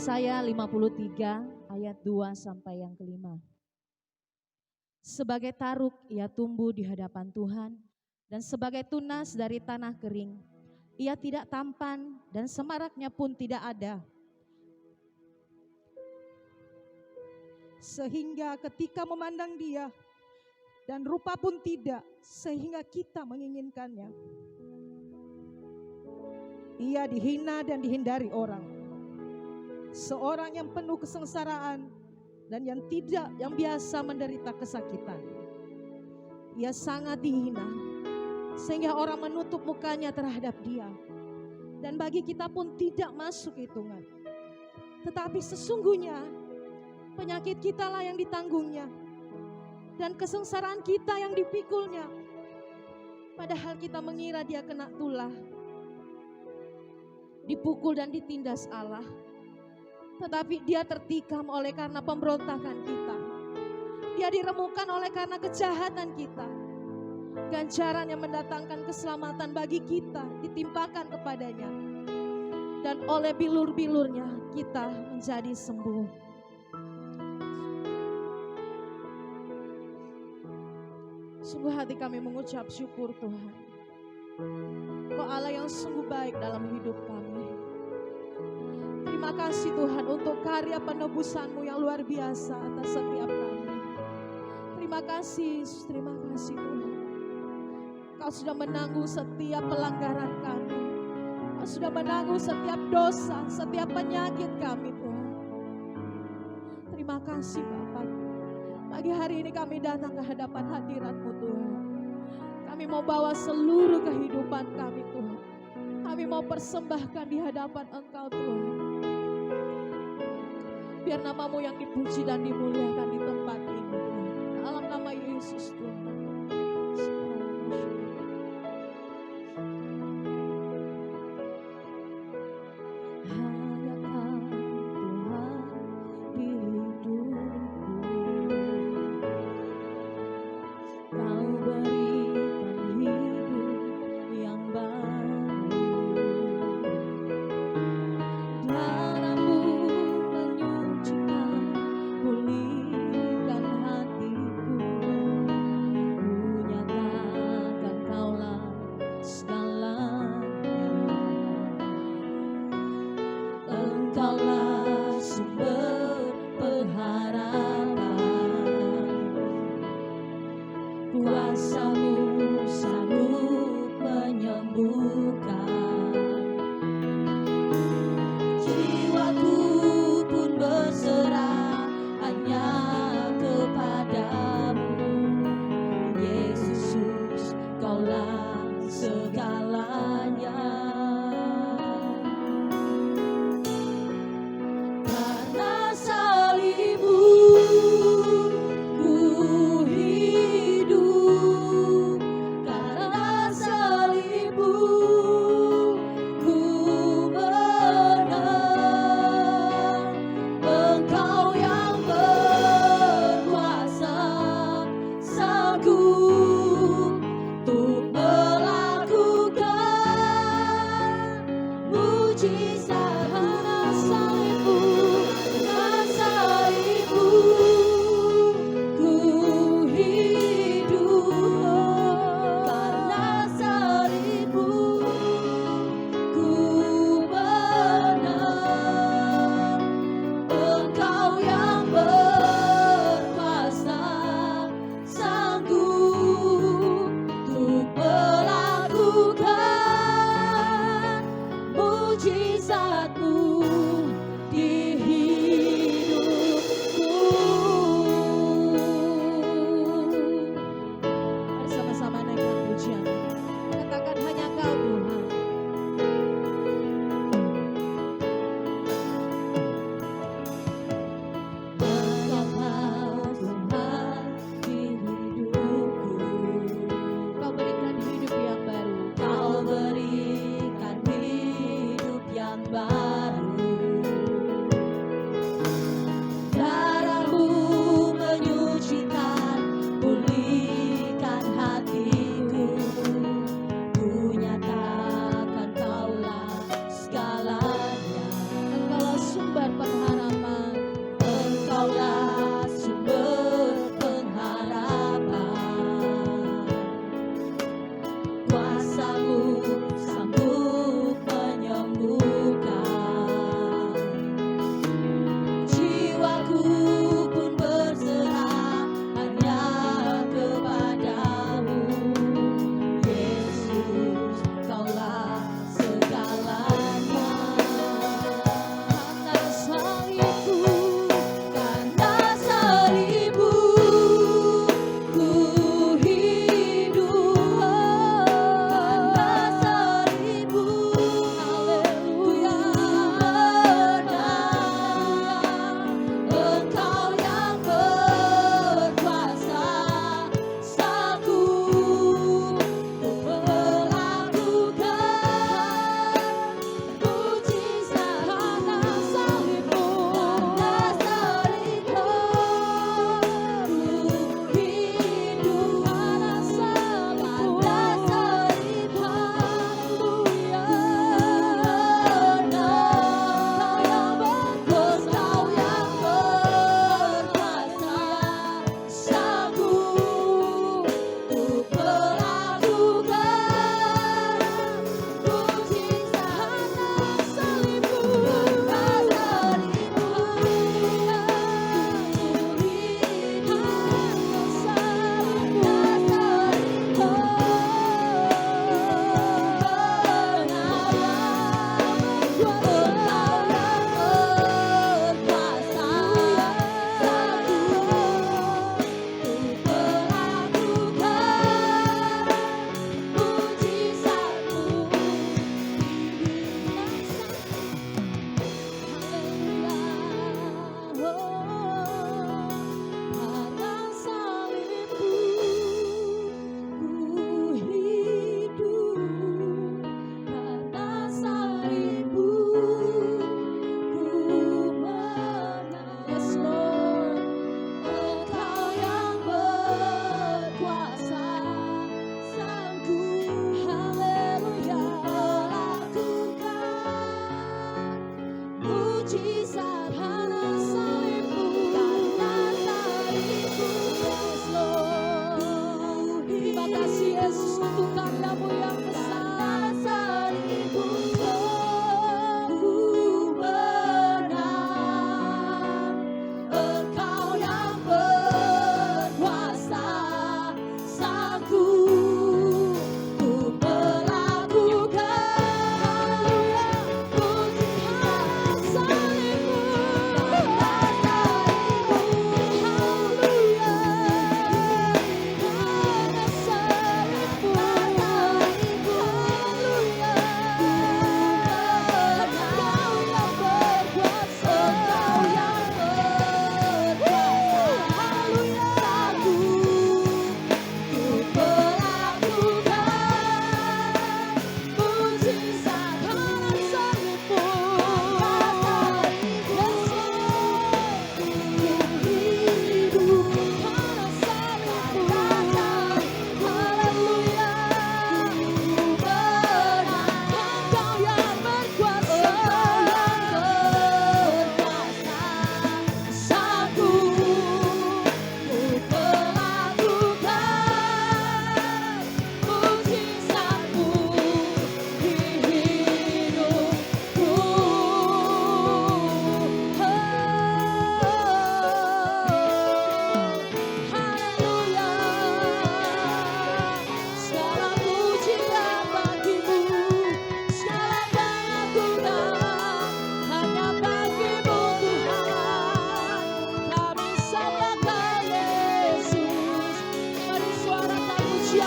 Yesaya 53 ayat 2 sampai yang kelima. Sebagai taruk ia tumbuh di hadapan Tuhan, dan sebagai tunas dari tanah kering. Ia tidak tampan dan semaraknya pun tidak ada. Sehingga ketika memandang dia, dan rupa pun tidak, sehingga kita menginginkannya. Ia dihina dan dihindari orang. Seorang yang penuh kesengsaraan dan yang biasa menderita kesakitan. Ia sangat dihina sehingga orang menutup mukanya terhadap dia. Dan bagi kita pun tidak masuk hitungan. Tetapi sesungguhnya penyakit kita lah yang ditanggungnya, dan kesengsaraan kita yang dipikulnya. Padahal kita mengira dia kena tulah, dipukul dan ditindas Allah. Tetapi dia tertikam oleh karena pemberontakan kita. Dia diremukkan oleh karena kejahatan kita. Ganjaran yang mendatangkan keselamatan bagi kita ditimpakan kepadanya. Dan oleh bilur-bilurnya kita menjadi sembuh. Sungguh hati kami mengucap syukur Tuhan. Kau Allah yang sungguh baik dalam hidup kami. Terima kasih Tuhan untuk karya penebusan-Mu yang luar biasa atas setiap kami. Terima kasih Tuhan. Kau sudah menanggung setiap pelanggaran kami. Kau sudah menanggung setiap dosa, setiap penyakit kami Tuhan. Terima kasih Bapa. Pagi hari ini kami datang ke hadapan hadirat-Mu Tuhan. Kami mau bawa seluruh kehidupan kami Tuhan. Kami mau persembahkan di hadapan Engkau Tuhan. Biar nama-Mu yang dipuji dan dimuliakan di tempat ini Tuhan. Dalam nama Yesus Tuhan. Karena salibmu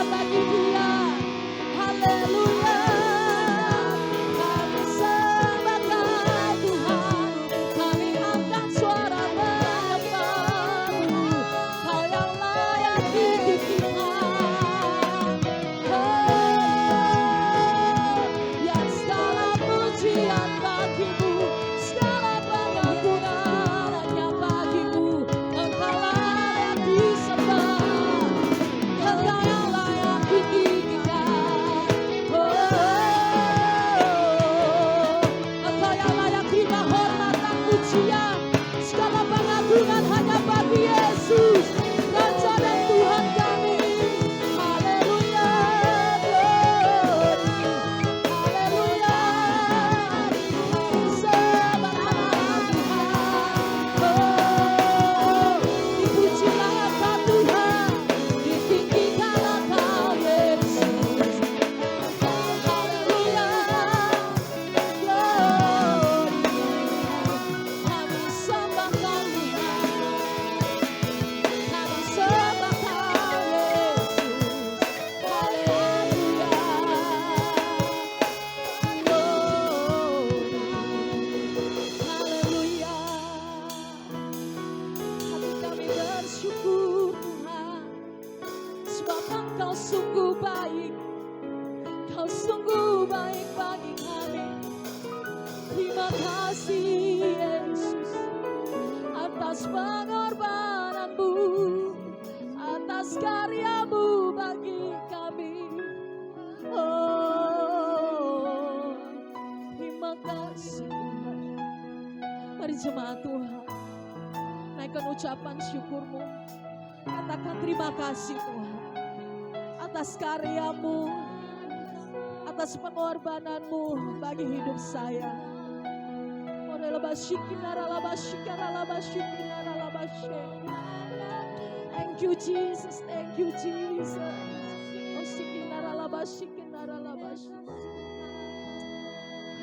bagi Dia. Haleluya. Kami sembahkan Tuhan, kami angkat suara menyembah-Mu. Kau yang layak hidup kita. Ya segala pujian bagi-Mu, segala pengampunan hanya bagi-Mu. Engkau layak disembah, Engkau yang layak ditinggikan. Engkau yang layak terima hormat dan pujian, segala pengagungan hanya bagi Yesus, Raja dan Tuhan kami. Haleluya, haleluya. Sembah Tuhan, dipujilah Engkau Tuhan, ditinggikanlah Engkau Yesus. Haleluya, kami sembahkan Tuhan, kami sembahkan Yesus. Haleluya, haleluya. Hati kami bersyukur Tuhan, sebab Engkau sungguh baik, Kau sungguh baik bagi kami. Terima kasih Yesus atas pengorbanan-Mu, atas karya-Mu bagi kami. Oh, terima kasih Tuhan. Mari jemaat Tuhan, naikkan ucapan syukur-Mu. Katakan terima kasih Tuhan atas karya-Mu, atas pengorbanan-Mu bagi hidup saya. Thank you Jesus, thank you Jesus.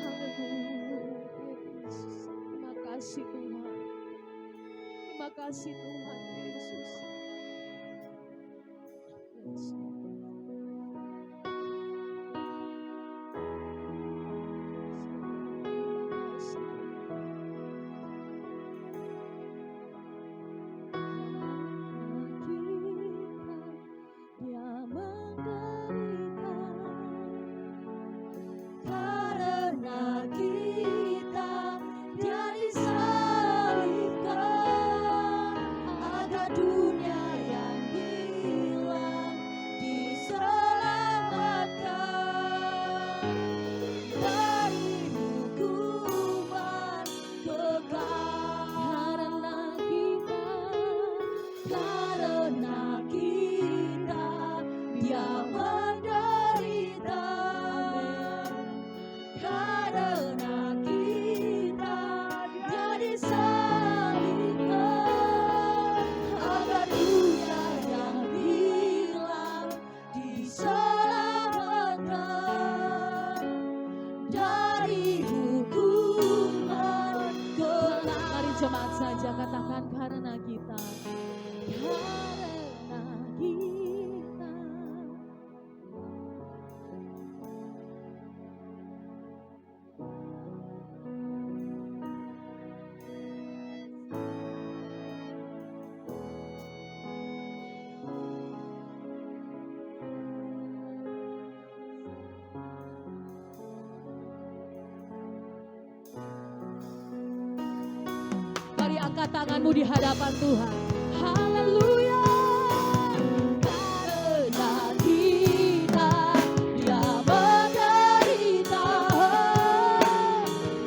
Haleluya. Terima kasih Tuhan. Terima kasih Tuhan Yesus. Yes. Karena kita dia disalibkan, agar dunia yang hilang diselamatkan dari hukuman kekal. Karena kita dia menderita. Karena kita dia disalibkan, agar dunia yang hilang diselamatkan dari hukuman kekal. Mari jemaat saja katakan karena kita. Karena kita. Mari angkat tanganmu di hadapan Tuhan. Haleluya. Karena kita dia menderita.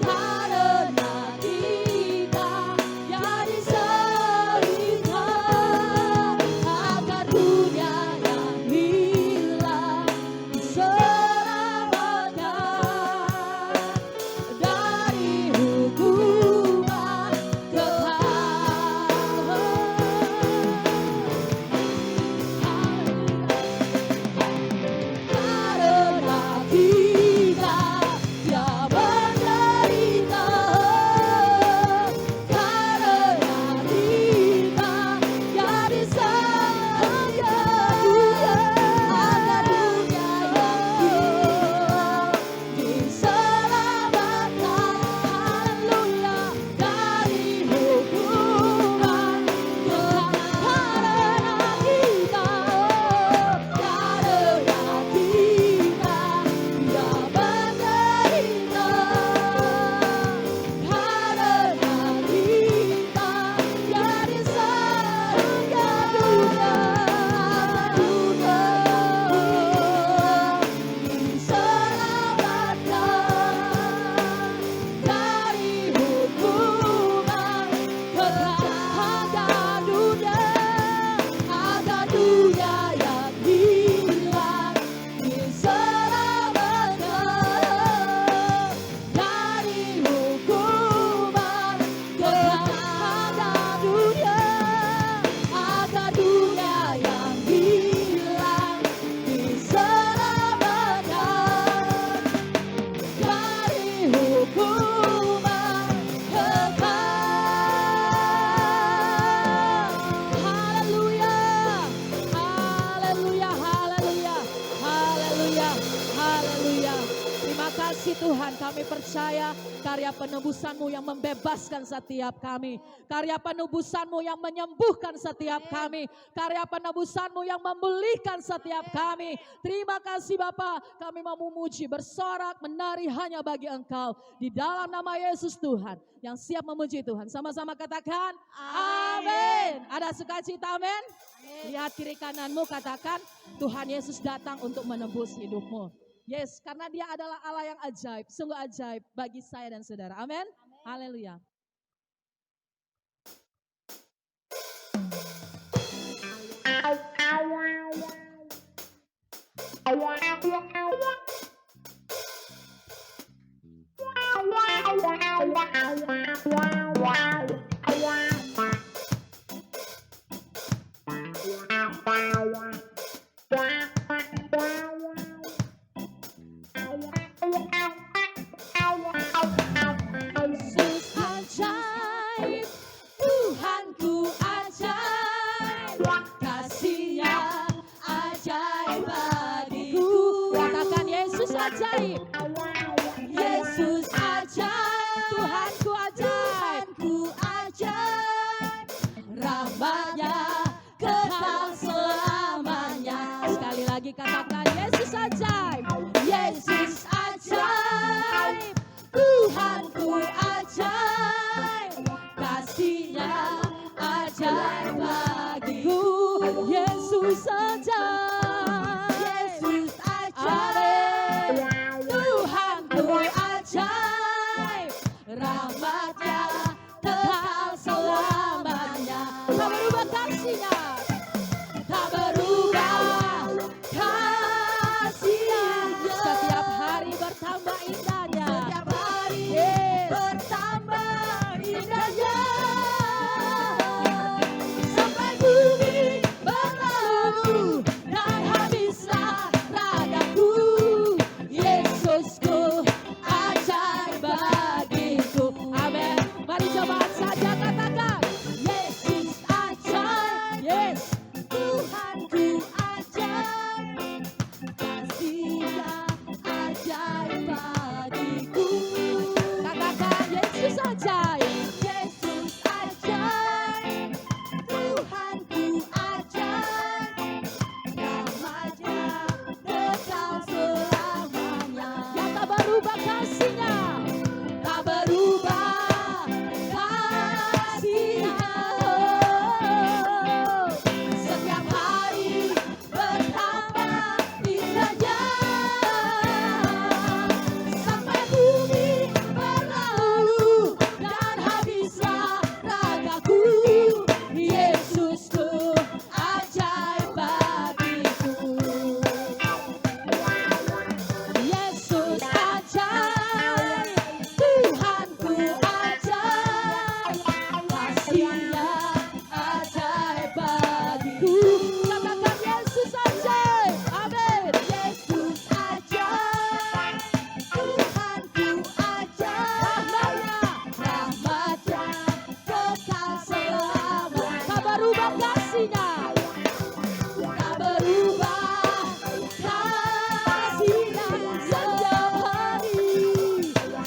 Karena kita dia disalibkan, agar dunia yang hilang diselamatkan dari hukuman kekal. Tuhan, kami percaya karya penebusan-Mu yang membebaskan setiap kami. Karya penebusan-Mu yang menyembuhkan setiap kami. Karya penebusan-Mu yang memulihkan setiap kami. Terima kasih Bapa, kami mau memuji, bersorak, menari hanya bagi Engkau. Di dalam nama Yesus Tuhan, yang siap memuji Tuhan. Sama-sama katakan, amin. Ada sukacita, amin. Lihat kiri kananmu, katakan, Tuhan Yesus datang untuk menebus hidupmu. Yes, karena Dia adalah Allah yang ajaib, sungguh ajaib bagi saya dan saudara. Amin. Haleluya. Yesus ajaib, Tuhanku ajaib, kasih-Nya ajaib bagiku. Katakan Yesus ajaib, Yesus ajaib, Tuhanku ajaib, rahmat-Nya kekal selamanya. Sekali lagi katakan Yesus ajaib, Yesus ajaib, Tuhanku ajaib, kasih-Nya ajaib bagiku. Yesus ajaib, Yesus ajaib, Tuhanku ajaib, rahmat-Nya kekal selamanya. Tak berubah kasih-Nya, tak berubah kasih-Nya. Setiap hari bertambah indahnya, setiap hari bertambah indahnya. Sampai bumi berlalu dan habislah ragaku, Yesusku ajaib bagiku. Amin. Mari coba saja katakan, Yesus ajaib, yes, Tuhanku ajaib, kasih-Nya ajaib bagiku. Katakan Yesus ajaib, Yesus ajaib, Tuhanku ajaib, rahmat-Nya kekal selamanya. Yang tak berubah kasih-Nya, tak berubah kasih-Nya. Setiap hari bertambah indahnya. Sampai bumi berlalu dan habislah ragaku, Yesusku ajaib bagiku. Yesus ajaib, Tuhanku ajaib, kasih-Nya ajaib bagiku. Katakan Yesus ajaib, amin. Yesus ajaib, Tuhanku ajaib, rahmat-Nya kekal selamanya. Tak berubah kasih-Nya, tak berubah kasih-Nya.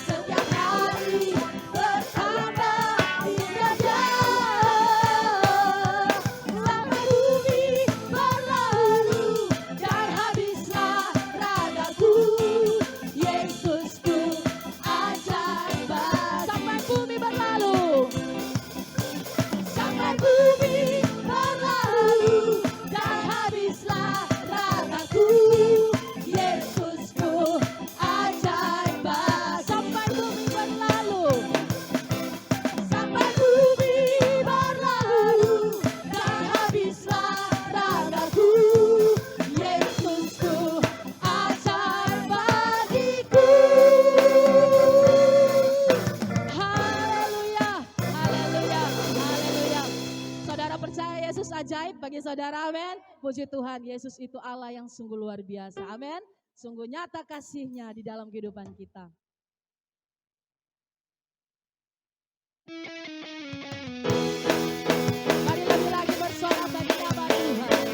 Setiap hari bertambah indahnya. Sampai bumi berlalu dan habislah ragaku, Yesusku ajaib bagiku. Sampai bumi berlalu, sampai bumi berlalu dan habislah ragaku, Yesusku ajaib bagiku. Sampai bumi berlalu, sampai bumi berlalu dan habislah ragaku, Yesusku ajaib bagiku. Haleluya, haleluya, haleluya. Saudara percaya Yesus ajaib bagi saudara, amin. Puji Tuhan, Yesus itu Allah yang sungguh luar biasa, amin. Sungguh nyata kasih-Nya di dalam kehidupan kita. Mari lagi-lagi bersorak bagi nama Tuhan.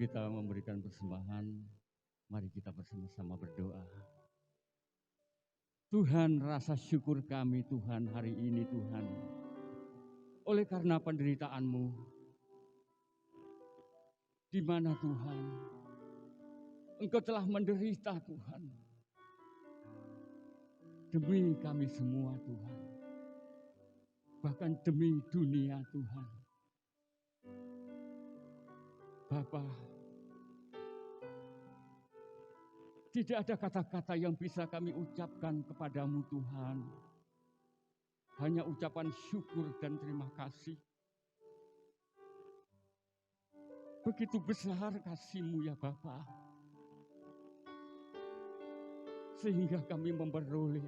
kita memberikan persembahan, mari kita bersama-sama berdoa. Tuhan, rasa syukur kami Tuhan hari ini Tuhan. Oleh karena penderitaanmu, di mana Tuhan, Engkau telah menderita Tuhan. Demi kami semua Tuhan. Bahkan demi dunia Tuhan. Bapa, tidak ada kata-kata yang bisa kami ucapkan kepadamu Tuhan. Hanya ucapan syukur dan terima kasih. Begitu besar kasih-Mu ya Bapa. Sehingga kami memperoleh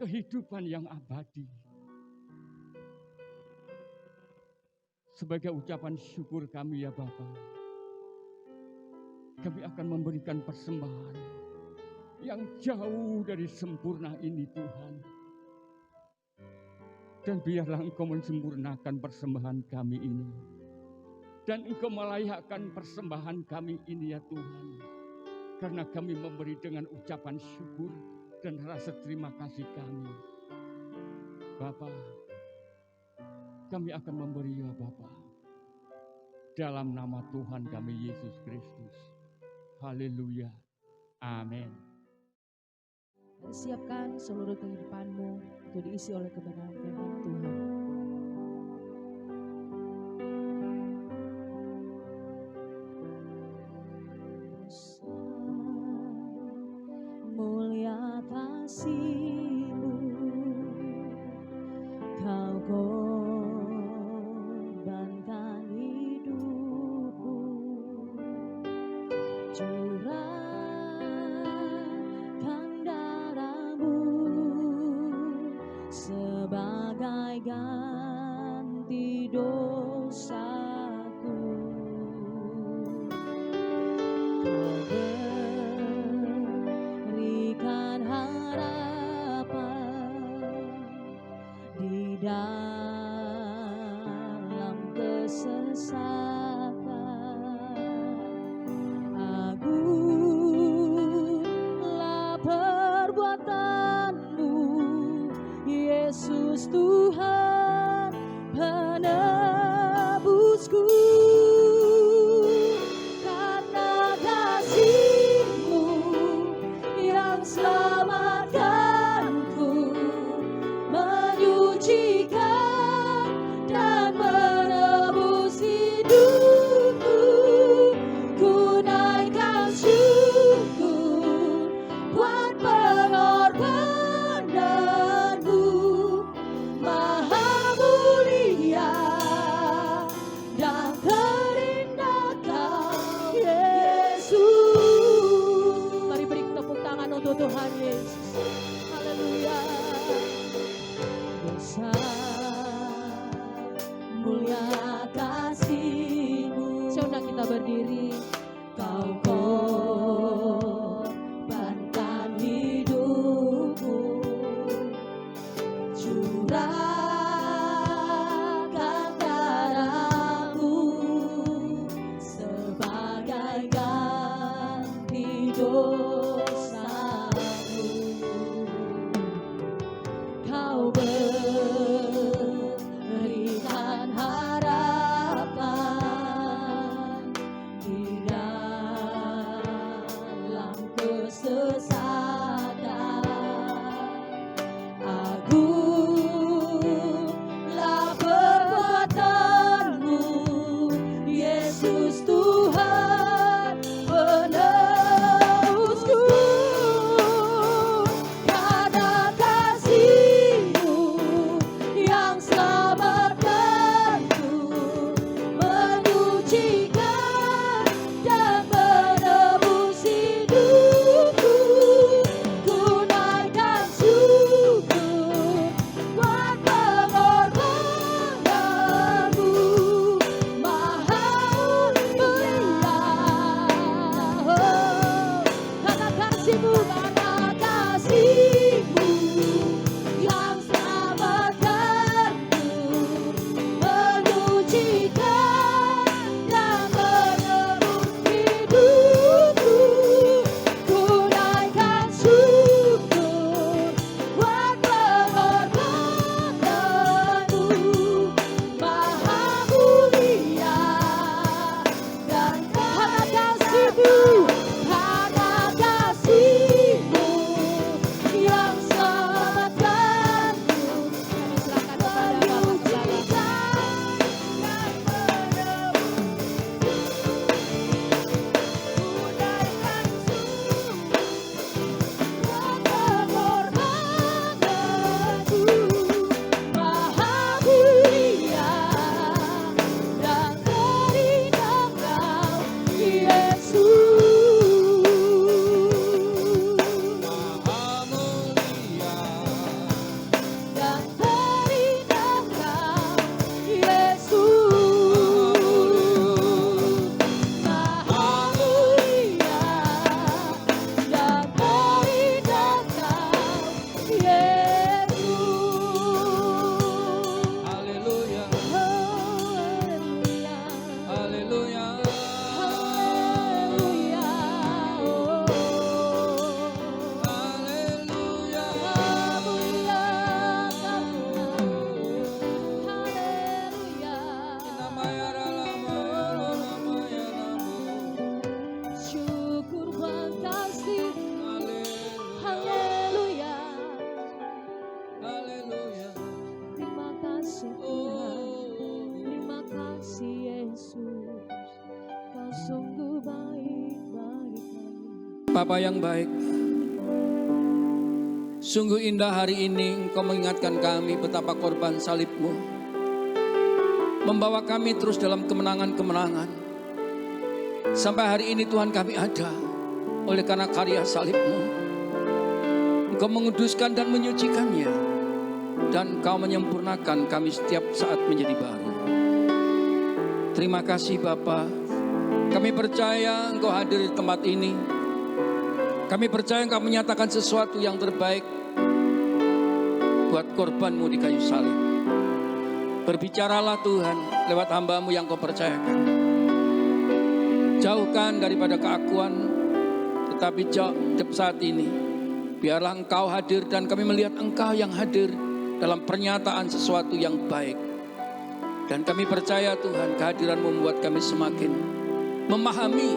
kehidupan yang abadi. Sebagai ucapan syukur kami ya Bapa, kami akan memberikan persembahan yang jauh dari sempurna ini Tuhan. Dan biarlah Engkau mensempurnakan persembahan kami ini. Dan Engkau melayakkan persembahan kami ini ya Tuhan. Karena kami memberi dengan ucapan syukur dan rasa terima kasih kami. Bapa, kami akan memberi ya Bapa. Dalam nama Tuhan kami Yesus Kristus. Haleluya. Amin. Siapkan seluruh kehidupanmu untuk diisi oleh kebenaran firman Tuhan. Mulia kasih-Mu, Kau korbankan hidupmu, curahkan darah-Mu sebagai ganti dosaku. Kau berikan harapan di dalam kesesatan. Agunglah perbuatan-Mu, Yesus Tuhan penebusku. Karena kasih-Mu yang selamatkanku, menyucikan dan menebus hidupku. Ku naikkan syukur buat pengorbanan-Mu, Maha mulia dan terindah Kau Yesus. Mari beri tepuk tangan untuk Tuhan Yesus. Haleluya. Besar mulia kasih-Mu. Saya undang kita berdiri. Kau korbankan hidupmu, curahkan darah-Mu sebagai ganti dosamu. Kau berikan harapan di dalam kesesatan. Agunglah Bapa yang baik, sungguh indah hari ini Engkau mengingatkan kami betapa korban salib-Mu membawa kami terus dalam kemenangan-kemenangan. Sampai hari ini Tuhan kami ada oleh karena karya salib-Mu. Engkau menguduskan dan menyucikannya, dan Engkau menyempurnakan kami setiap saat menjadi baru. Terima kasih Bapa. Kami percaya Engkau hadir di tempat ini. Kami percaya Engkau menyatakan sesuatu yang terbaik buat korban-Mu di kayu salib. Berbicaralah Tuhan lewat hamba-Mu yang Kau percayakan. Jauhkan daripada keakuan, tetapi saat ini biarlah Engkau hadir dan kami melihat Engkau yang hadir dalam pernyataan sesuatu yang baik. Dan kami percaya Tuhan, kehadiran-Mu membuat kami semakin memahami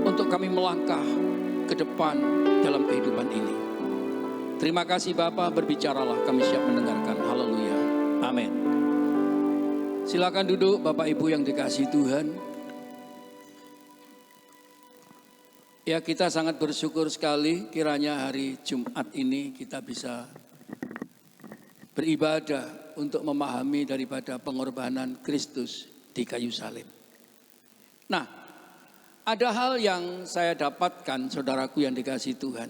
untuk kami melangkah ke depan dalam kehidupan ini. Terima kasih Bapa, berbicaralah, kami siap mendengarkan. Haleluya. Amin. Silakan duduk Bapak Ibu yang dikasihi Tuhan. Ya, kita sangat bersyukur sekali kiranya hari Jumat ini kita bisa beribadah untuk memahami daripada pengorbanan Kristus di kayu salib. Nah, ada hal yang saya dapatkan saudaraku yang dikasihi Tuhan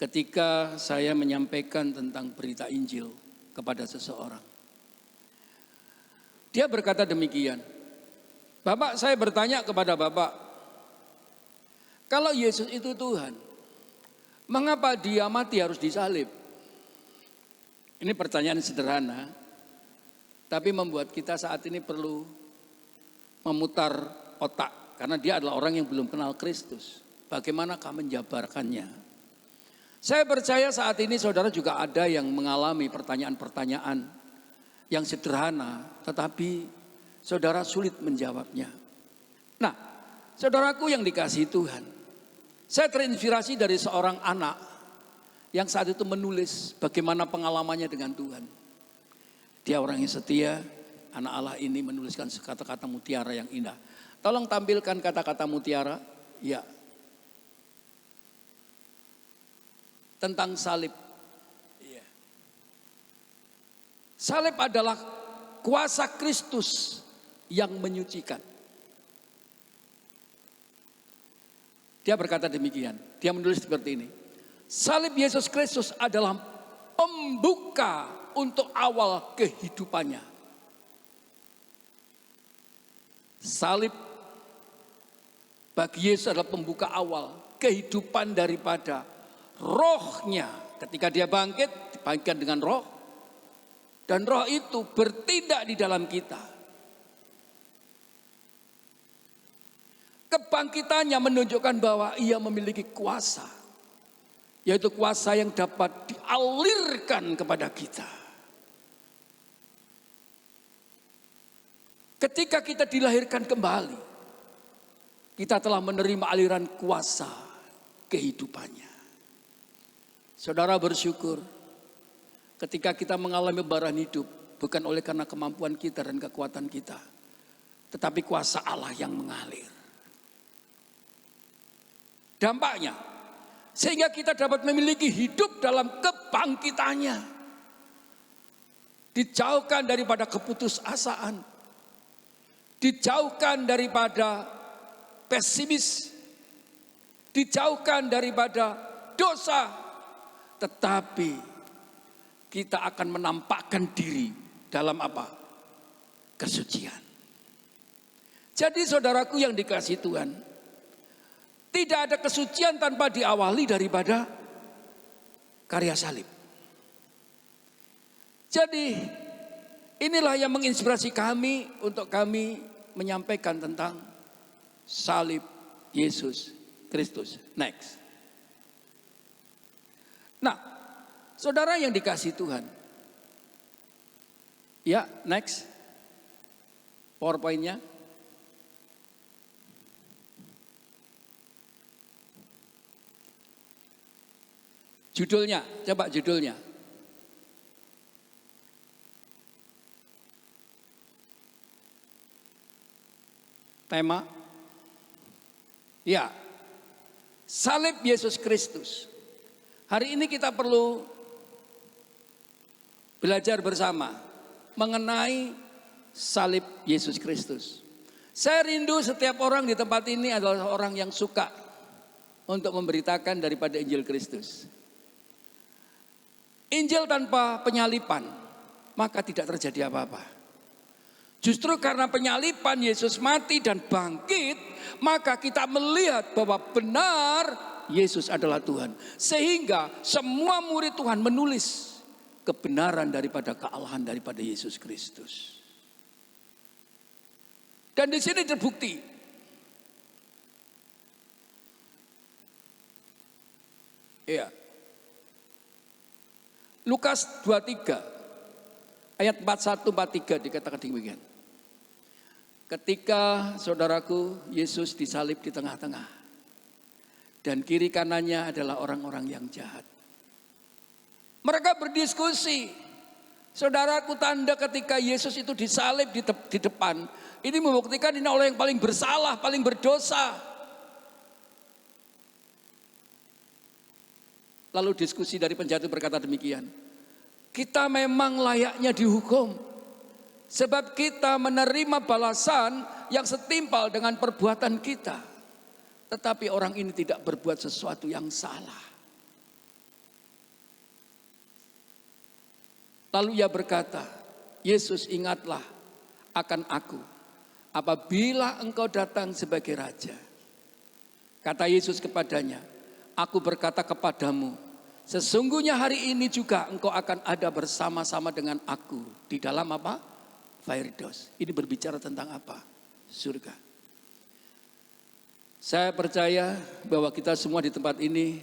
ketika saya menyampaikan tentang berita Injil kepada seseorang. Dia berkata demikian, Bapak, saya bertanya kepada Bapak, kalau Yesus itu Tuhan, mengapa Dia mati harus disalib? Ini pertanyaan sederhana, tapi membuat kita saat ini perlu memutar otak. Karena dia adalah orang yang belum kenal Kristus. Bagaimanakah menjabarkannya? Saya percaya saat ini saudara juga ada yang mengalami pertanyaan-pertanyaan yang sederhana, tetapi saudara sulit menjawabnya. Nah, saudaraku yang dikasihi Tuhan, saya terinspirasi dari seorang anak yang saat itu menulis bagaimana pengalamannya dengan Tuhan. Dia orang yang setia, anak Allah ini menuliskan kata-kata mutiara yang indah. Tolong tampilkan kata-kata mutiara, ya. Tentang salib. Ya. Salib adalah kuasa Kristus yang menyucikan. Dia berkata demikian, dia menulis seperti ini. Salib Yesus Kristus adalah pembuka untuk awal kehidupannya. Salib bagi Yesus adalah pembuka awal kehidupan daripada rohnya. Ketika dia bangkit, dibangkitkan dengan roh. Dan roh itu bertindak di dalam kita. Kebangkitannya menunjukkan bahwa ia memiliki kuasa. Yaitu kuasa yang dapat dialirkan kepada kita. Ketika kita dilahirkan kembali, kita telah menerima aliran kuasa kehidupannya. Saudara bersyukur ketika kita mengalami bebaran hidup, bukan oleh karena kemampuan kita dan kekuatan kita, tetapi kuasa Allah yang mengalir. Dampaknya, sehingga kita dapat memiliki hidup dalam kebangkitannya. Dijauhkan daripada keputusasaan. Dijauhkan daripada pesimis. Dijauhkan daripada dosa. Tetapi kita akan menampakkan diri dalam apa? Kesucian. Jadi saudaraku yang dikasihi Tuhan, tidak ada kesucian tanpa diawali daripada karya salib. Jadi inilah yang menginspirasi kami untuk kami menyampaikan tentang salib Yesus Kristus. Next. Nah, saudara yang dikasihi Tuhan. Ya, next. PowerPoint-nya. Judulnya, coba judulnya. Tema. Ya. salib Yesus Kristus. Hari ini kita perlu belajar bersama mengenai salib Yesus Kristus. Saya rindu setiap orang di tempat ini adalah orang yang suka untuk memberitakan daripada Injil Kristus. Injil tanpa penyalipan, maka tidak terjadi apa-apa. Justru karena penyalipan Yesus mati dan bangkit, maka kita melihat bahwa benar Yesus adalah Tuhan. Sehingga semua murid Tuhan menulis kebenaran daripada kealahan daripada Yesus Kristus. Dan di sini terbukti. Iya. Lukas 23 ayat 41-43 dikatakan demikian. Ketika saudaraku Yesus disalib di tengah-tengah dan kiri kanannya adalah orang-orang yang jahat. Mereka berdiskusi. Saudaraku, tanda ketika Yesus itu disalib di depan, ini membuktikan ini orang yang paling bersalah, paling berdosa. Lalu diskusi dari penjahat berkata demikian, kita memang layaknya dihukum, sebab kita menerima balasan yang setimpal dengan perbuatan kita. Tetapi orang ini tidak berbuat sesuatu yang salah. Lalu ia berkata, Yesus, ingatlah akan aku apabila engkau datang sebagai raja. Kata Yesus kepadanya, aku berkata kepadamu, sesungguhnya hari ini juga engkau akan ada bersama-sama dengan aku di dalam apa? Firdaus. Ini berbicara tentang apa? Surga. Saya percaya bahwa kita semua di tempat ini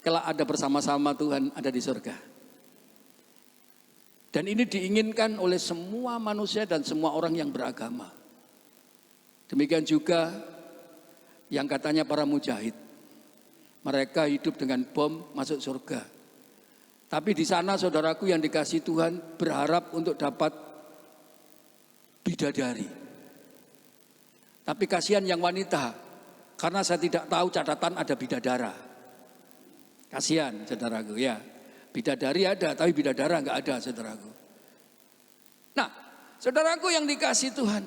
kelak ada bersama-sama Tuhan, ada di surga. Dan ini diinginkan oleh semua manusia dan semua orang yang beragama. Demikian juga yang katanya para mujahid. Mereka hidup dengan bom masuk surga. Tapi di sana saudaraku yang dikasih Tuhan berharap untuk dapat bidadari. Tapi kasihan yang wanita, karena saya tidak tahu catatan ada bidadara. Kasihan saudaraku ya. Bidadari ada, tapi bidadara enggak ada saudaraku. Nah, saudaraku yang dikasih Tuhan,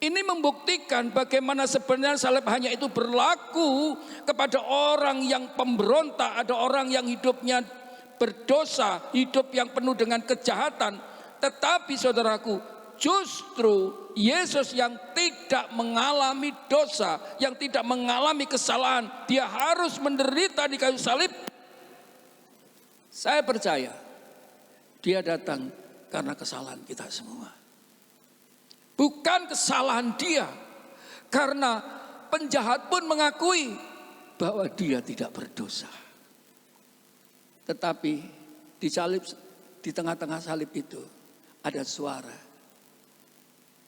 ini membuktikan bagaimana sebenarnya salib hanya itu berlaku kepada orang yang pemberontak, ada orang yang hidupnya berdosa, hidup yang penuh dengan kejahatan. Tetapi saudaraku, justru Yesus yang tidak mengalami dosa, yang tidak mengalami kesalahan, dia harus menderita di kayu salib. Saya percaya dia datang karena kesalahan kita semua. Bukan kesalahan dia, karena penjahat pun mengakui bahwa dia tidak berdosa. Tetapi di salib, di tengah-tengah salib itu ada suara.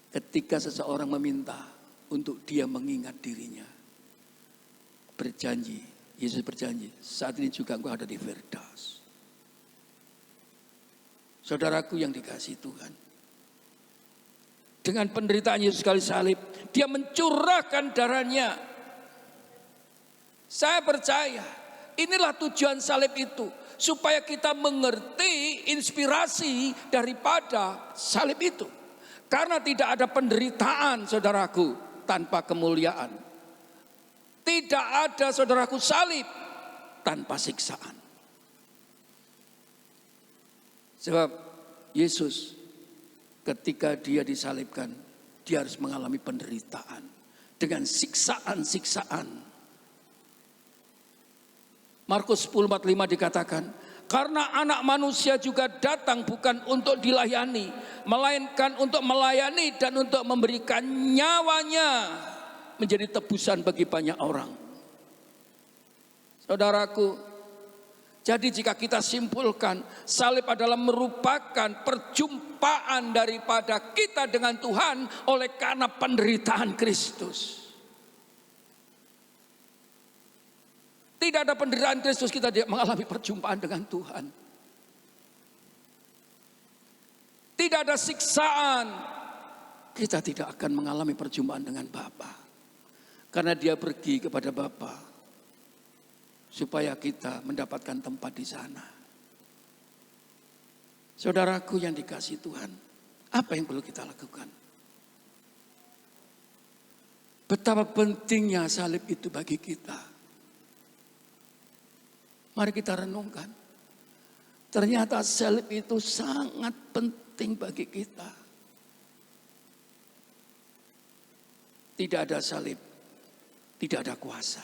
Ketika seseorang meminta untuk dia mengingat dirinya, berjanji, Yesus berjanji, saat ini juga engkau ada di Firdaus. Saudaraku yang dikasihi Tuhan, dengan penderitaan Yesus kali salib, dia mencurahkan darahnya. Saya percaya inilah tujuan salib itu, supaya kita mengerti inspirasi daripada salib itu. Karena tidak ada penderitaan saudaraku tanpa kemuliaan. Tidak ada saudaraku salib tanpa siksaan. Sebab Yesus ketika dia disalibkan, dia harus mengalami penderitaan dengan siksaan-siksaan. Markus 10:45 dikatakan, karena anak manusia juga datang bukan untuk dilayani, melainkan untuk melayani dan untuk memberikan nyawanya menjadi tebusan bagi banyak orang. Saudaraku, jadi jika kita simpulkan, salib adalah merupakan perjumpaan daripada kita dengan Tuhan oleh karena penderitaan Kristus. Tidak ada penderitaan Kristus kita tidak mengalami perjumpaan dengan Tuhan. Tidak ada siksaan, kita tidak akan mengalami perjumpaan dengan Bapa. Karena dia pergi kepada Bapa supaya kita mendapatkan tempat di sana. Saudaraku yang dikasihi Tuhan, apa yang perlu kita lakukan? Betapa pentingnya salib itu bagi kita. Mari kita renungkan. Ternyata salib itu sangat penting bagi kita. Tidak ada salib, tidak ada kuasa.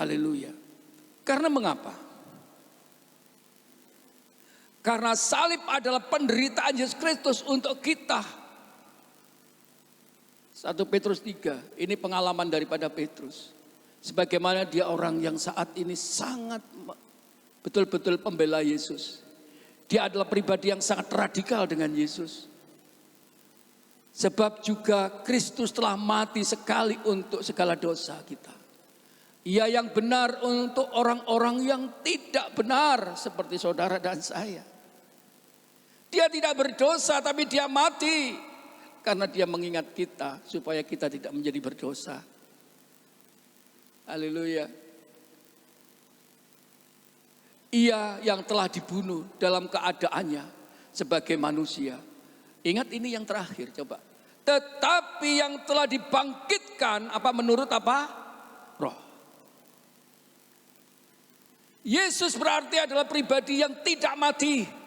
Haleluya. Karena mengapa? Karena salib adalah penderitaan Yesus Kristus untuk kita. 1 Petrus 3, ini pengalaman daripada Petrus. Sebagaimana dia orang yang saat ini sangat betul-betul pembela Yesus. Dia adalah pribadi yang sangat radikal dengan Yesus. Sebab juga Kristus telah mati sekali untuk segala dosa kita. Ia yang benar untuk orang-orang yang tidak benar seperti saudara dan saya. Dia tidak berdosa tapi dia mati karena dia mengingat kita supaya kita tidak menjadi berdosa. Haleluya. Ia yang telah dibunuh dalam keadaannya sebagai manusia. Ingat ini yang terakhir coba. Tetapi yang telah dibangkitkan apa menurut apa? Roh. Yesus berarti adalah pribadi yang tidak mati.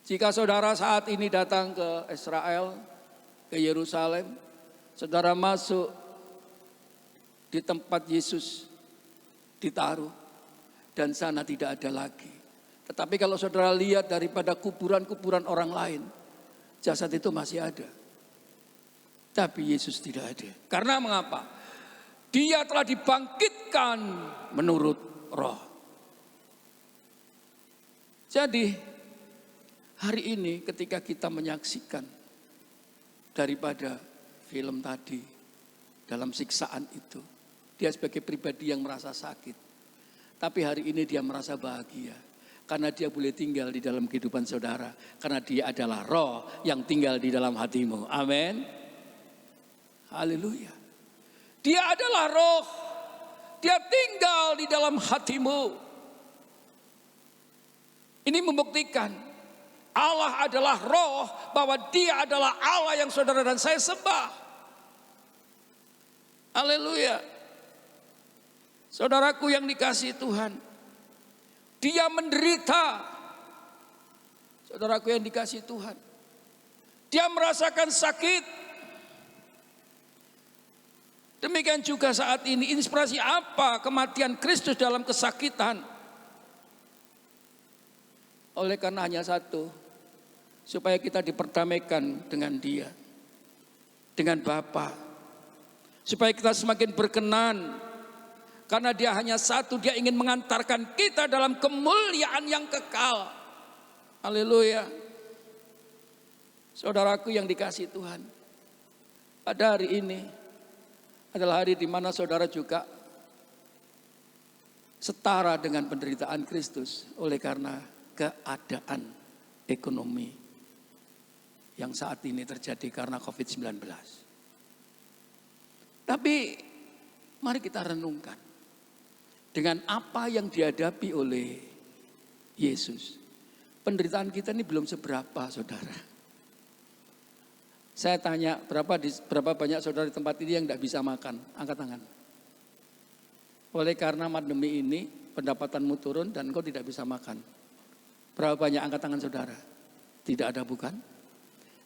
Jika saudara saat ini datang ke Israel, ke Yerusalem, saudara masuk di tempat Yesus ditaruh dan sana tidak ada lagi. Tetapi kalau saudara lihat daripada kuburan-kuburan orang lain, jasad itu masih ada. Tapi Yesus tidak ada. Karena mengapa? Dia telah dibangkitkan menurut Roh. Jadi hari ini ketika kita menyaksikan daripada film tadi dalam siksaan itu, dia sebagai pribadi yang merasa sakit. Tapi hari ini dia merasa bahagia. Karena dia boleh tinggal di dalam kehidupan saudara. Karena dia adalah Roh yang tinggal di dalam hatimu. Amin. Haleluya. Dia adalah Roh. Dia tinggal di dalam hatimu. Ini membuktikan Allah adalah Roh, bahwa Dia adalah Allah yang saudara dan saya sembah. Haleluya. Saudaraku yang dikasihi Tuhan, Dia menderita. Saudaraku yang dikasihi Tuhan, Dia merasakan sakit. Demikian juga saat ini, inspirasi apa kematian Kristus dalam kesakitan? Oleh karena hanya satu, supaya kita diperdamaikan dengan Dia, dengan Bapa, supaya kita semakin berkenan. Karena Dia hanya satu, Dia ingin mengantarkan kita dalam kemuliaan yang kekal. Haleluya. Saudaraku yang dikasihi Tuhan, pada hari ini adalah hari di mana saudara juga setara dengan penderitaan Kristus oleh karena keadaan ekonomi yang saat ini terjadi karena COVID-19. Tapi mari kita renungkan dengan apa yang dihadapi oleh Yesus. Penderitaan kita ini belum seberapa, saudara. Saya tanya, berapa banyak saudara di tempat ini yang tidak bisa makan? Angkat tangan. Oleh karena pandemi ini, pendapatanmu turun dan engkau tidak bisa makan. Berapa banyak angkat tangan saudara? Tidak ada bukan?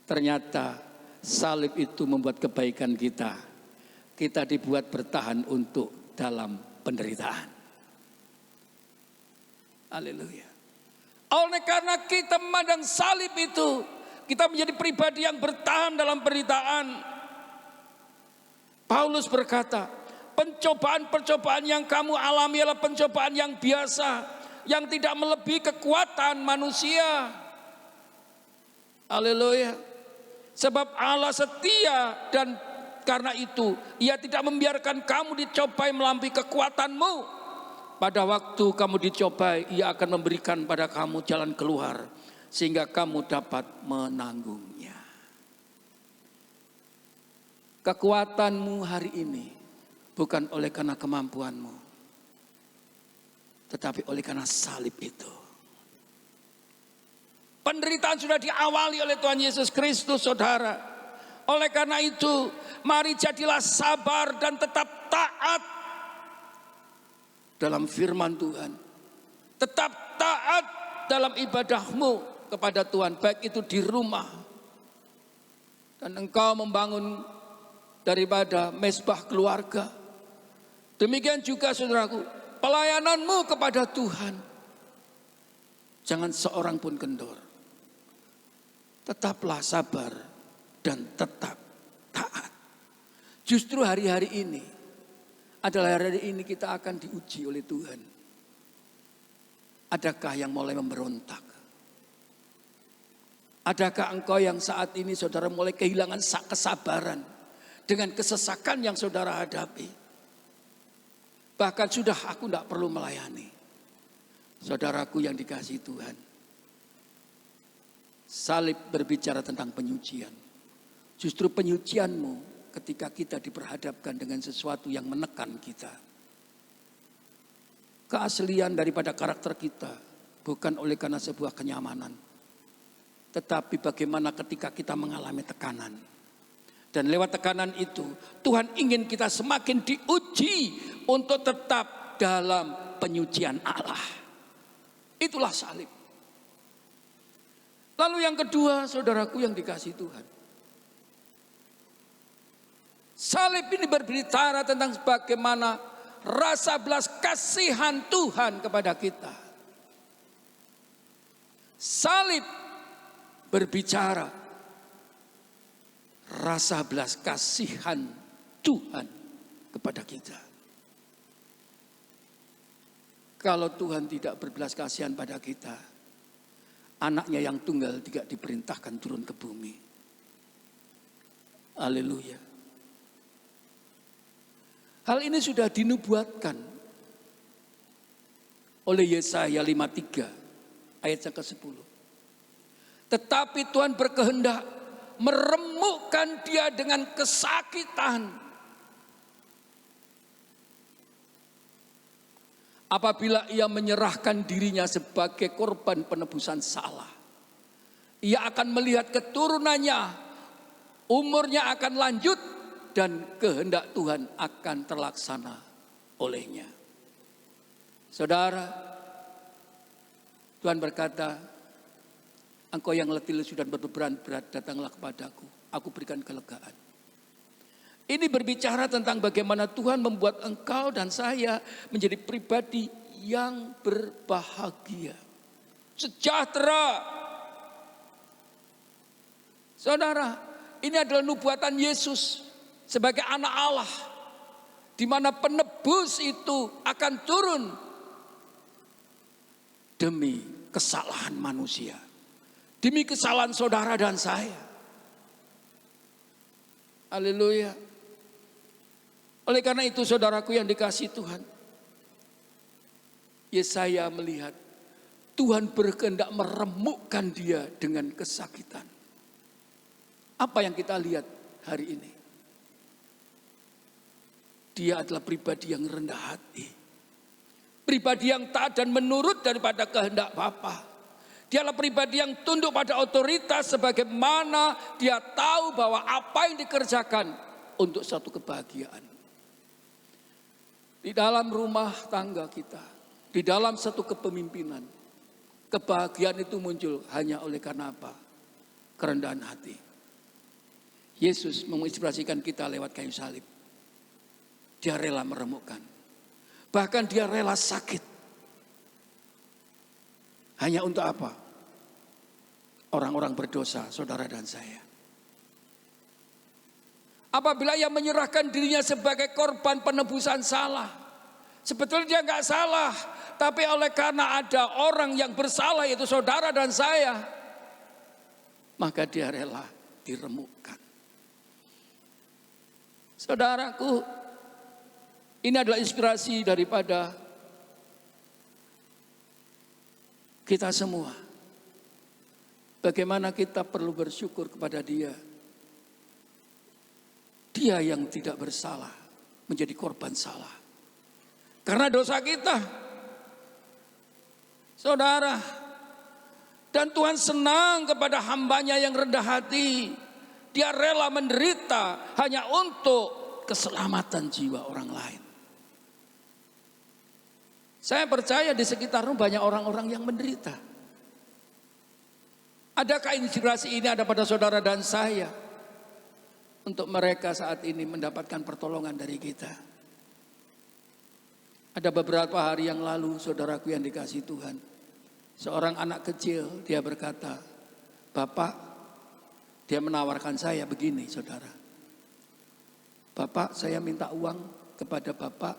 Ternyata salib itu membuat kebaikan kita. Kita dibuat bertahan untuk dalam penderitaan. Haleluya. Oleh karena kita memandang salib itu, kita menjadi pribadi yang bertahan dalam penderitaan. Paulus berkata, pencobaan-pencobaan yang kamu alami adalah pencobaan yang biasa, yang tidak melebihi kekuatan manusia. Haleluya. Sebab Allah setia dan karena itu Ia tidak membiarkan kamu dicobai melampaui kekuatanmu. Pada waktu kamu dicobai, Ia akan memberikan pada kamu jalan keluar sehingga kamu dapat menanggungnya. Kekuatanmu hari ini Bukan oleh karena kemampuanmu, tetapi oleh karena salib itu. Penderitaan sudah diawali oleh Tuhan Yesus Kristus, saudara. Oleh karena itu, mari jadilah sabar dan tetap taat dalam firman Tuhan. Tetap taat dalam ibadahmu kepada Tuhan, baik itu di rumah. Dan engkau membangun daripada mesbah keluarga. Demikian juga saudaraku, pelayananmu kepada Tuhan. Jangan seorang pun kendor. Tetaplah sabar dan tetap taat. Justru hari-hari ini adalah hari ini kita akan diuji oleh Tuhan. Adakah yang mulai memberontak? Adakah engkau yang saat ini saudara mulai kehilangan kesabaran dengan kesesakan yang saudara hadapi? Bahkan sudah aku tidak perlu melayani. Saudaraku yang dikasihi Tuhan. Salib berbicara tentang penyucian. Justru penyucianmu ketika kita diperhadapkan dengan sesuatu yang menekan kita. Keaslian daripada karakter kita bukan oleh karena sebuah kenyamanan. Tetapi bagaimana ketika kita mengalami tekanan. Dan lewat tekanan itu Tuhan ingin kita semakin diuji untuk tetap dalam penyucian Allah. Itulah salib. Lalu yang kedua, saudaraku yang dikasihi Tuhan. Salib ini berbicara tentang bagaimana rasa belas kasihan Tuhan kepada kita. Salib berbicara rasa belas kasihan Tuhan kepada kita. Kalau Tuhan tidak berbelas kasihan pada kita, anaknya yang tunggal tidak diperintahkan turun ke bumi. Haleluya. Hal ini sudah dinubuatkan oleh Yesaya 53 ayat yang ke-10. Tetapi Tuhan berkehendak meremukkan dia dengan kesakitan. Apabila ia menyerahkan dirinya sebagai korban penebusan salah. Ia akan melihat keturunannya, umurnya akan lanjut dan kehendak Tuhan akan terlaksana olehnya. Saudara, Tuhan berkata, engkau yang letih lesu dan berbeban berat, datanglah kepadaku, aku berikan kelegaan. Ini berbicara tentang bagaimana Tuhan membuat engkau dan saya menjadi pribadi yang berbahagia, sejahtera. Saudara, ini adalah nubuatan Yesus sebagai anak Allah, di mana penebus itu akan turun demi kesalahan manusia. Demi kesalahan saudara dan saya. Haleluya. Oleh karena itu saudaraku yang dikasihi Tuhan. Yesaya melihat Tuhan berkehendak meremukkan dia dengan kesakitan. Apa yang kita lihat hari ini? Dia adalah pribadi yang rendah hati. Pribadi yang taat dan menurut daripada kehendak Bapa. Dia adalah pribadi yang tunduk pada otoritas sebagaimana dia tahu bahwa apa yang dikerjakan untuk satu kebahagiaan. Di dalam rumah tangga kita, di dalam satu kepemimpinan, kebahagiaan itu muncul hanya oleh karena apa? Kerendahan hati. Yesus menginspirasikan kita lewat kayu salib. Dia rela meremukkan. Bahkan dia rela sakit. Hanya untuk apa? Orang-orang berdosa, saudara dan saya. Apabila ia menyerahkan dirinya sebagai korban penebusan salah. Sebetulnya dia nggak salah. Tapi oleh karena ada orang yang bersalah, yaitu saudara dan saya. Maka dia rela diremukkan. Saudaraku, ini adalah inspirasi daripada kita semua. Bagaimana kita perlu bersyukur kepada dia. Dia yang tidak bersalah. menjadi korban salah. Karena dosa kita, saudara. Dan Tuhan senang kepada hambanya yang rendah hati. Dia rela menderita hanya untuk keselamatan jiwa orang lain. Saya percaya di sekitarmu banyak orang-orang yang menderita. Adakah inspirasi ini ada pada saudara dan saya? Untuk mereka saat ini mendapatkan pertolongan dari kita. Ada beberapa hari yang lalu saudaraku yang dikasihi Tuhan. Seorang anak kecil dia berkata, Bapak, dia menawarkan saya begini saudara. Bapak, saya minta uang kepada Bapak,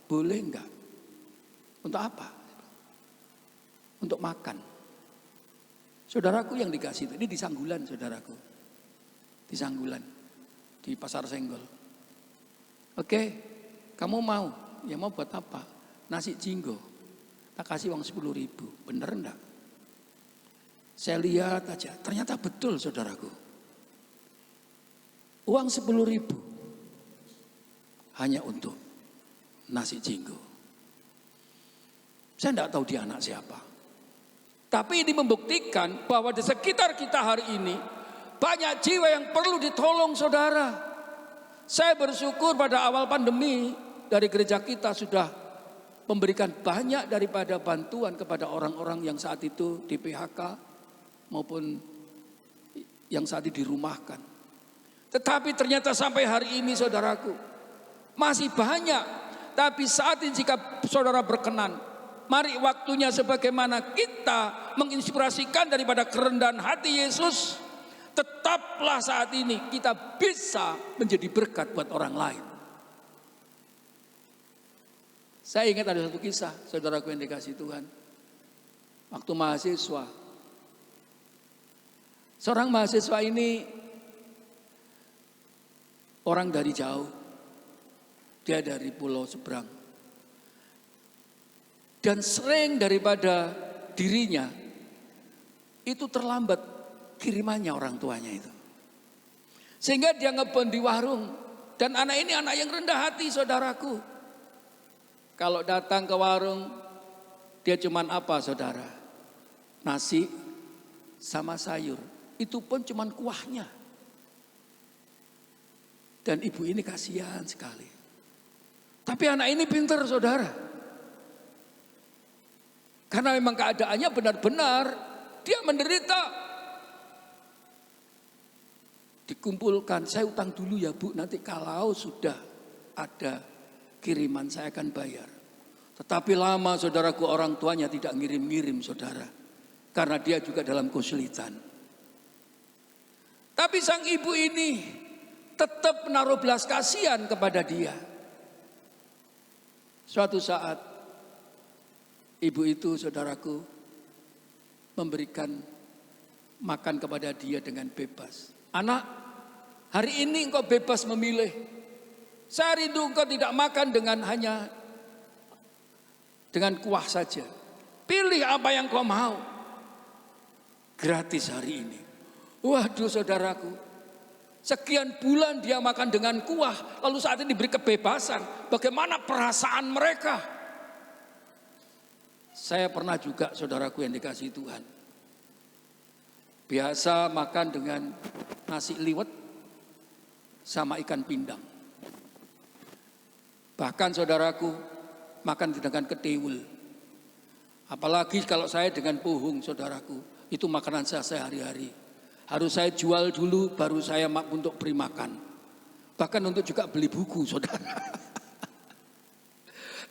boleh enggak? Untuk apa? Untuk makan. Saudaraku yang dikasih itu, ini di Sanggulan saudaraku. Di Sanggulan, di Pasar Senggol. Oke, kamu mau? Ya mau buat apa? Nasi jinggo. Tak kasih uang 10.000. Bener enggak? Saya lihat aja, ternyata betul saudaraku. Uang 10.000 hanya untuk nasi jinggo. Saya tidak tahu dia anak siapa. Tapi ini membuktikan bahwa di sekitar kita hari ini banyak jiwa yang perlu ditolong saudara. Saya bersyukur pada awal pandemi dari gereja kita sudah memberikan banyak daripada bantuan kepada orang-orang yang saat itu di PHK maupun yang saat itu dirumahkan. Tetapi ternyata sampai hari ini saudaraku masih banyak. Tapi saat ini jika saudara berkenan, mari waktunya sebagaimana kita menginspirasikan daripada kerendahan hati Yesus. Tetaplah saat ini kita bisa menjadi berkat buat orang lain. Saya ingat ada satu kisah, saudaraku yang dikasihi Tuhan. Waktu mahasiswa. Seorang mahasiswa ini orang dari jauh. Dia dari pulau seberang. Dan sering daripada dirinya itu terlambat kirimannya orang tuanya itu. Sehingga dia ngebon di warung. Dan anak ini anak yang rendah hati saudaraku. Kalau datang ke warung dia cuman apa saudara? Nasi sama sayur. Itu pun cuman kuahnya. Dan ibu ini kasihan sekali. Tapi anak ini pintar saudara. Karena memang keadaannya benar-benar dia menderita. Dikumpulkan, saya utang dulu ya Bu, nanti kalau sudah ada kiriman saya akan bayar. Tetapi lama saudaraku orang tuanya tidak ngirim-ngirim saudara. Karena dia juga dalam kesulitan. Tapi sang ibu ini tetap menaruh belas kasihan kepada dia. Suatu saat ibu itu saudaraku memberikan makan kepada dia dengan bebas. Anak, hari ini engkau bebas memilih. Saya rindu engkau tidak makan dengan hanya dengan kuah saja. Pilih apa yang kau mau. Gratis hari ini. Waduh saudaraku. Sekian bulan dia makan dengan kuah. Lalu saat ini diberi kebebasan. Bagaimana perasaan mereka? Saya pernah juga saudaraku yang dikasihi Tuhan. Biasa makan dengan nasi liwet sama ikan pindang. Bahkan saudaraku makan dengan ketiwul. Apalagi kalau saya dengan puhung saudaraku. Itu makanan saya sehari-hari. Harus saya jual dulu baru saya untuk beri makan. Bahkan untuk juga beli buku saudara.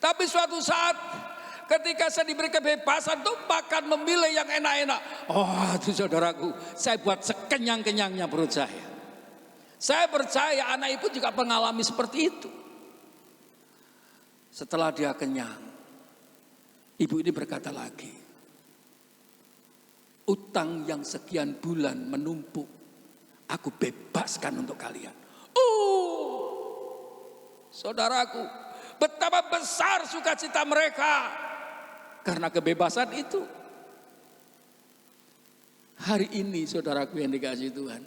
Tapi suatu saat ketika saya diberi kebebasan tuh makan memilih yang enak-enak. Oh itu saudaraku, saya buat sekenyang-kenyangnya perut saya. Saya percaya anak ibu juga mengalami seperti itu. Setelah dia kenyang, ibu ini berkata lagi, utang yang sekian bulan menumpuk, aku bebaskan untuk kalian. Saudaraku, betapa besar sukacita mereka karena kebebasan itu. Hari ini saudaraku yang dikasihi Tuhan,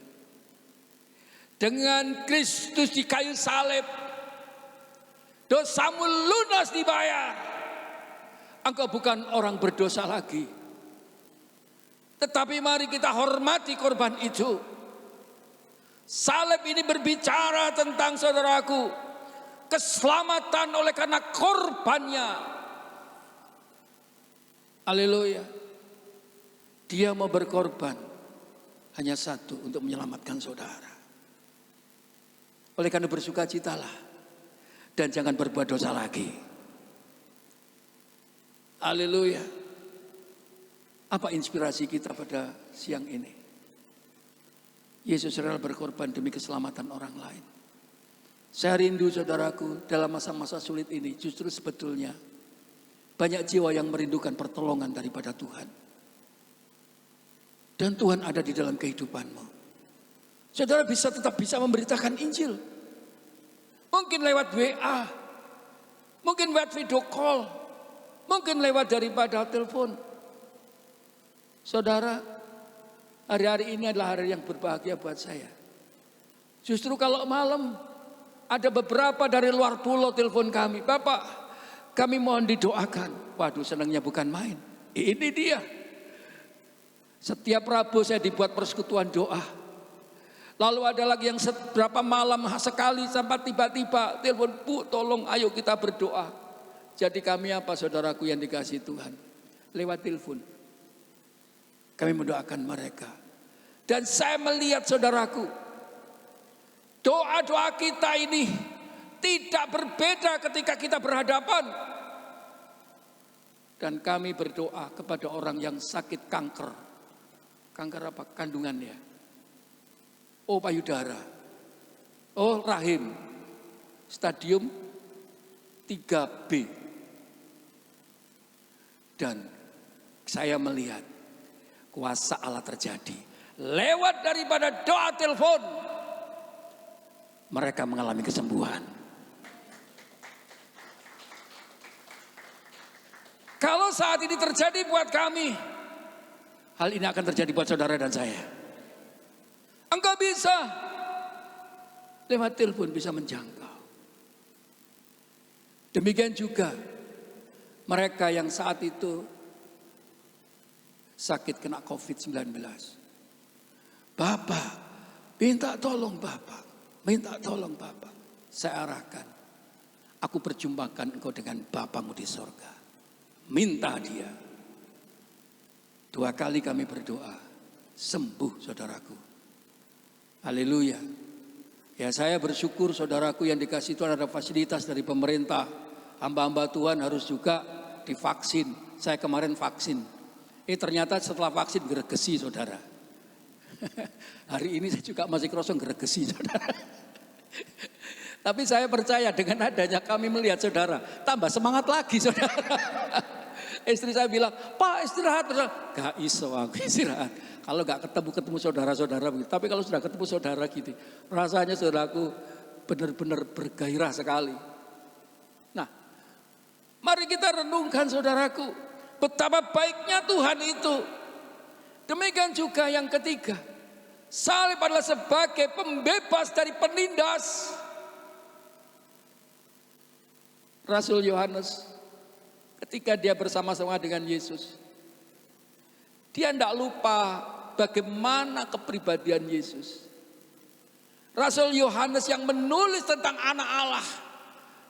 dengan Kristus di kayu salib, Dosamu lunas dibayar. Engkau bukan orang berdosa lagi. Tetapi mari kita hormati korban itu. Salib ini berbicara tentang saudaraku, keselamatan oleh karena korbannya. Haleluya. Dia mau berkorban hanya satu, untuk menyelamatkan saudara. Oleh karena bersukacitalah dan jangan berbuat dosa lagi. Haleluya. Apa inspirasi kita pada siang ini? Yesus rela berkorban demi keselamatan orang lain. Saya rindu saudaraku, dalam masa-masa sulit ini justru sebetulnya banyak jiwa yang merindukan pertolongan daripada Tuhan. Dan Tuhan ada di dalam kehidupanmu. Saudara tetap bisa memberitakan Injil. Mungkin lewat WA, mungkin lewat video call, mungkin lewat daripada telepon. Saudara, hari-hari ini adalah hari yang berbahagia buat saya. Justru kalau malam ada beberapa dari luar pulau telepon kami, Bapak, kami mohon didoakan. Waduh, senangnya bukan main. Ini dia. Setiap Rabu saya dibuat persekutuan doa. Lalu ada lagi yang berapa malam sekali sampai tiba-tiba telepon, Bu, tolong ayo kita berdoa. Jadi kami apa saudaraku yang dikasihi Tuhan? Lewat telepon kami mendoakan mereka. Dan saya melihat saudaraku, doa-doa kita ini tidak berbeda ketika kita berhadapan. Dan kami berdoa kepada orang yang sakit kanker. Kanker apa? Kandungannya. Oh, payudara. Oh, rahim. Stadium 3B. Dan saya melihat kuasa Allah terjadi. Lewat daripada doa telepon, mereka mengalami kesembuhan. Kalau saat ini terjadi buat kami, hal ini akan terjadi buat saudara dan saya. Engkau bisa lewat telepon bisa menjangkau. Demikian juga mereka yang saat itu sakit kena COVID-19. Bapak, minta tolong Bapak. Minta tolong Bapak. Saya arahkan. Aku perjumpakan engkau dengan Bapamu di sorga. Minta dia. 2 kali kami berdoa. Sembuh saudaraku. Haleluya. Ya, saya bersyukur saudaraku yang dikasih Tuhan ada fasilitas dari pemerintah. Hamba-hamba Tuhan harus juga divaksin. Saya kemarin vaksin. Ternyata setelah vaksin gregesi saudara. Hari ini saya juga masih kerosong gregesi saudara. Tapi saya percaya dengan adanya kami melihat saudara, tambah semangat lagi saudara. Istri saya bilang, Pak istirahat. Gak iso aku istirahat. Kalau gak ketemu saudara-saudara begitu. Tapi kalau sudah ketemu saudara gitu, rasanya saudaraku benar-benar bergairah sekali. Nah, mari kita renungkan saudaraku, betapa baiknya Tuhan itu. Demikian juga yang ketiga, salib adalah sebagai pembebas dari penindas. Rasul Yohanes ketika dia bersama-sama dengan Yesus, dia tidak lupa bagaimana kepribadian Yesus. Rasul Yohanes yang menulis tentang anak Allah,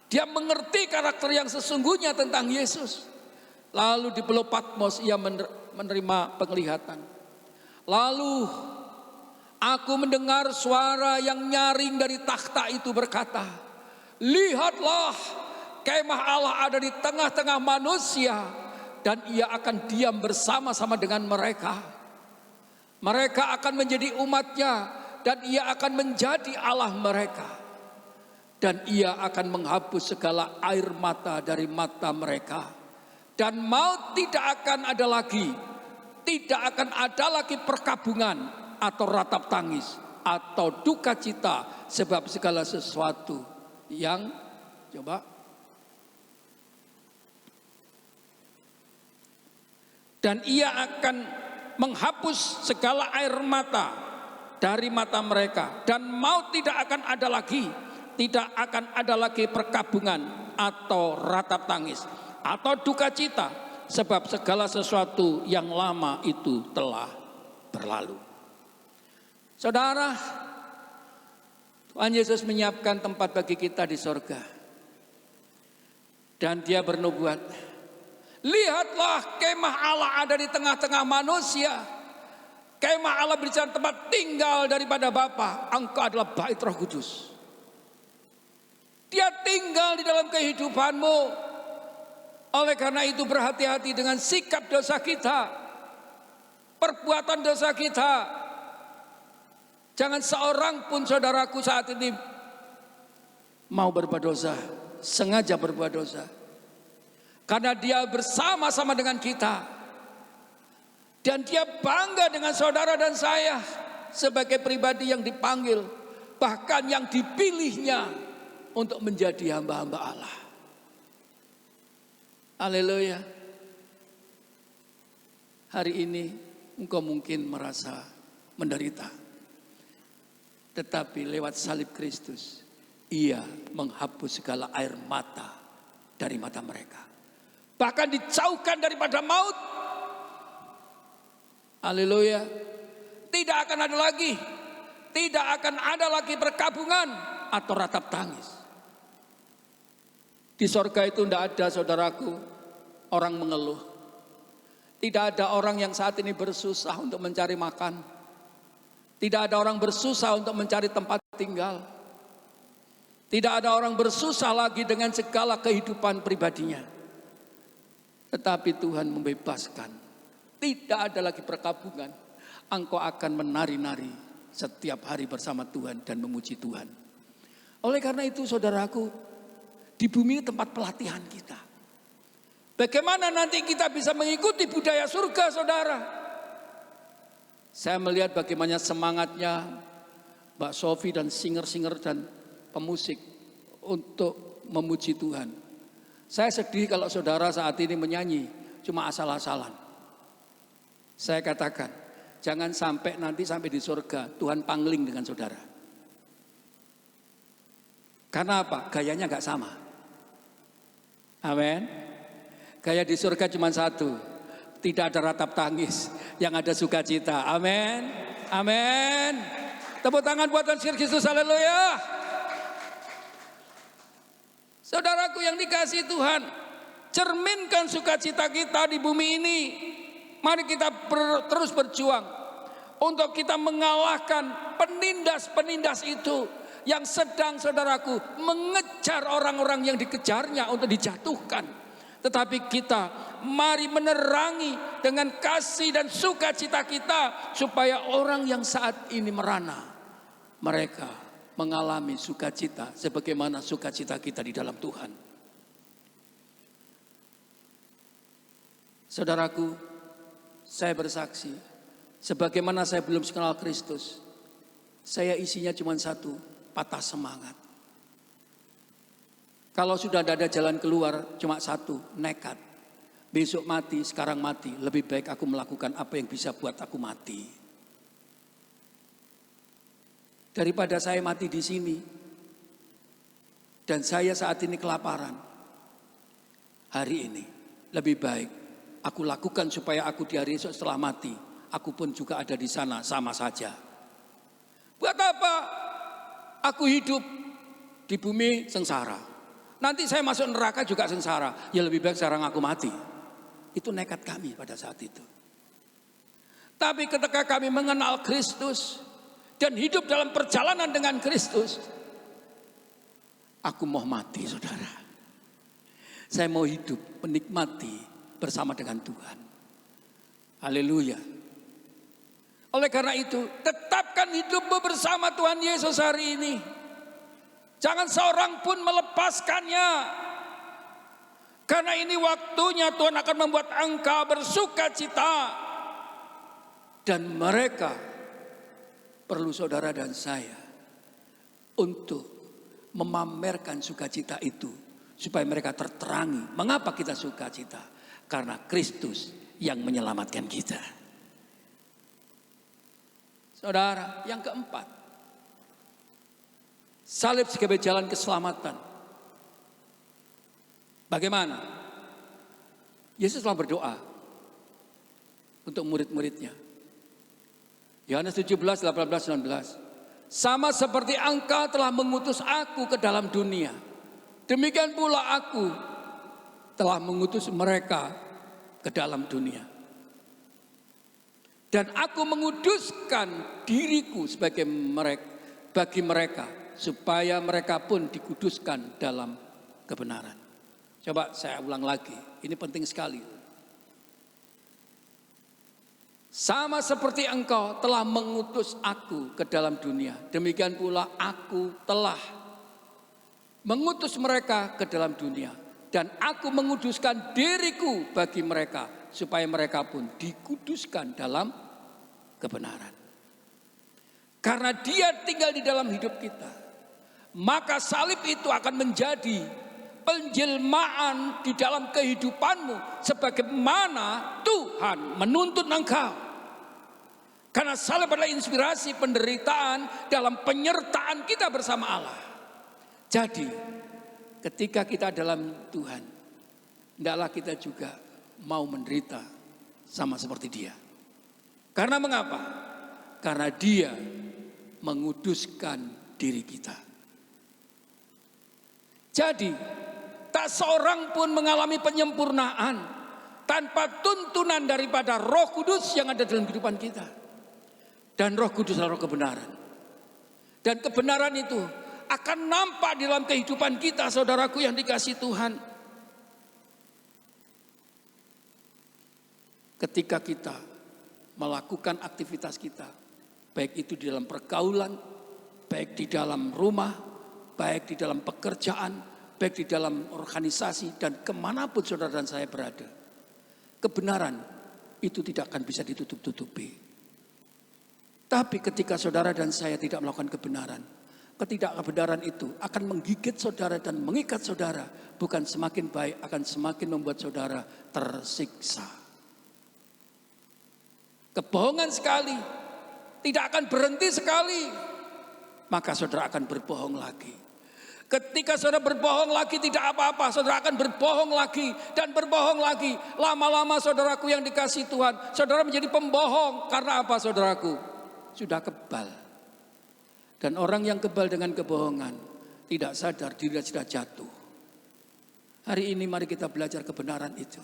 dia mengerti karakter yang sesungguhnya tentang Yesus. Lalu di Pulau Patmos ia menerima penglihatan. Lalu aku mendengar suara yang nyaring dari takhta itu berkata, lihatlah, kemah Allah ada di tengah-tengah manusia dan ia akan diam bersama-sama dengan mereka. Mereka akan menjadi umatnya dan ia akan menjadi Allah mereka. Dan ia akan menghapus segala air mata dari mata mereka. Dan maut tidak akan ada lagi. Tidak akan ada lagi perkabungan atau ratap tangis atau duka cita, sebab segala sesuatu yang dan ia akan menghapus segala air mata dari mata mereka, dan maut tidak akan ada lagi, tidak akan ada lagi perkabungan atau ratap tangis atau duka cita, sebab segala sesuatu yang lama itu telah berlalu. Saudara, Tuhan Yesus menyiapkan tempat bagi kita di sorga. Dan dia bernubuat, lihatlah kemah Allah ada di tengah-tengah manusia. Kemah Allah berbicara tempat tinggal daripada Bapa. Engkau adalah bait Roh Kudus. Dia tinggal di dalam kehidupanmu. Oleh karena itu berhati-hati dengan sikap dosa kita, perbuatan dosa kita. Jangan seorang pun saudaraku saat ini mau berbuat dosa, sengaja berbuat dosa. Karena dia bersama-sama dengan kita. Dan dia bangga dengan saudara dan saya sebagai pribadi yang dipanggil, bahkan yang dipilihnya untuk menjadi hamba-hamba Allah. Haleluya. Hari ini engkau mungkin merasa menderita, tetapi lewat salib Kristus, Ia menghapus segala air mata dari mata mereka. Bahkan dijauhkan daripada maut. Haleluya. Tidak akan ada lagi perkabungan atau ratap tangis. Di sorga itu tidak ada, saudaraku, orang mengeluh. Tidak ada orang yang saat ini bersusah untuk mencari makan. Tidak ada orang bersusah untuk mencari tempat tinggal. Tidak ada orang bersusah lagi dengan segala kehidupan pribadinya. Tetapi Tuhan membebaskan. Tidak ada lagi perkabungan. Engkau akan menari-nari setiap hari bersama Tuhan dan memuji Tuhan. Oleh karena itu saudaraku, di bumi ini tempat pelatihan kita. Bagaimana nanti kita bisa mengikuti budaya surga, saudara? Saya melihat bagaimana semangatnya Mbak Sofi dan singer-singer dan pemusik untuk memuji Tuhan. Saya sedih kalau saudara saat ini menyanyi cuma asal-asalan. Saya katakan, jangan sampai nanti sampai di surga Tuhan pangling dengan saudara. Karena apa? Gayanya gak sama. Amin. Gaya di surga cuma satu. Tidak ada ratap tangis, yang ada sukacita. Amin. Amin. Tepuk tangan buat Tuhan Yesus. Haleluya. Saudaraku yang dikasihi Tuhan, cerminkan sukacita kita di bumi ini. Mari kita terus berjuang untuk kita mengalahkan penindas-penindas itu yang sedang saudaraku mengejar orang-orang yang dikejarnya untuk dijatuhkan. Tetapi kita mari menerangi dengan kasih dan sukacita kita supaya orang yang saat ini merana, mereka mengalami sukacita sebagaimana sukacita kita di dalam Tuhan. Saudaraku, saya bersaksi, sebagaimana saya belum kenal Kristus, saya isinya cuma satu, patah semangat. Kalau sudah ada jalan keluar, cuma satu, nekat. Besok mati, sekarang mati, lebih baik aku melakukan apa yang bisa buat aku mati. Daripada saya mati di sini, dan saya saat ini kelaparan, hari ini lebih baik aku lakukan supaya aku di hari esok setelah mati, aku pun juga ada di sana sama saja. Buat apa aku hidup di bumi sengsara? Nanti saya masuk neraka juga sengsara. Ya lebih baik sekarang aku mati. Itu nekat kami pada saat itu. Tapi ketika kami mengenal Kristus dan hidup dalam perjalanan dengan Kristus, aku mau mati, saudara. Saya mau hidup menikmati bersama dengan Tuhan. Haleluya. Oleh karena itu, tetapkan hidupmu bersama Tuhan Yesus hari ini. Jangan seorang pun melepaskannya. Karena ini waktunya Tuhan akan membuat engkau bersuka cita. Dan mereka perlu saudara dan saya untuk memamerkan sukacita itu. Supaya mereka terterangi. Mengapa kita sukacita? Karena Kristus yang menyelamatkan kita. Saudara, yang keempat, salib sebagai jalan keselamatan. Bagaimana? Yesus telah berdoa untuk murid-muridnya. Yohanes 17, 18, 19. Sama seperti Engkau telah mengutus aku ke dalam dunia, demikian pula aku telah mengutus mereka ke dalam dunia. Dan aku menguduskan diriku sebagai bagi mereka, supaya mereka pun dikuduskan dalam kebenaran. Coba saya ulang lagi, ini penting sekali. Sama seperti Engkau telah mengutus aku ke dalam dunia, demikian pula aku telah mengutus mereka ke dalam dunia. Dan aku menguduskan diriku bagi mereka, supaya mereka pun dikuduskan dalam kebenaran. Karena Dia tinggal di dalam hidup kita, maka salib itu akan menjadi penjelmaan di dalam kehidupanmu, sebagaimana Tuhan menuntut engkau. Karena salib adalah inspirasi penderitaan dalam penyertaan kita bersama Allah. Jadi ketika kita dalam Tuhan, hendaklah kita juga mau menderita sama seperti Dia. Karena mengapa? Karena Dia menguduskan diri kita. Jadi tak seorang pun mengalami penyempurnaan tanpa tuntunan daripada Roh Kudus yang ada dalam kehidupan kita. Dan Roh Kudus adalah roh kebenaran. Dan kebenaran itu akan nampak di dalam kehidupan kita, saudaraku yang dikasihi Tuhan. Ketika kita melakukan aktivitas kita, baik itu di dalam pergaulan, baik di dalam rumah, baik di dalam pekerjaan, baik di dalam organisasi, dan kemanapun saudara dan saya berada, kebenaran itu tidak akan bisa ditutup-tutupi. Tapi ketika saudara dan saya tidak melakukan kebenaran, ketidakbenaran itu akan menggigit saudara dan mengikat saudara. Bukan semakin baik, akan semakin membuat saudara tersiksa. Kebohongan sekali, tidak akan berhenti sekali, maka saudara akan berbohong lagi. Ketika saudara berbohong lagi tidak apa-apa, saudara akan berbohong lagi dan berbohong lagi. Lama-lama saudaraku yang dikasihi Tuhan, saudara menjadi pembohong. Karena apa saudaraku? Sudah kebal. Dan orang yang kebal dengan kebohongan tidak sadar dirinya sudah jatuh. Hari ini mari kita belajar kebenaran itu.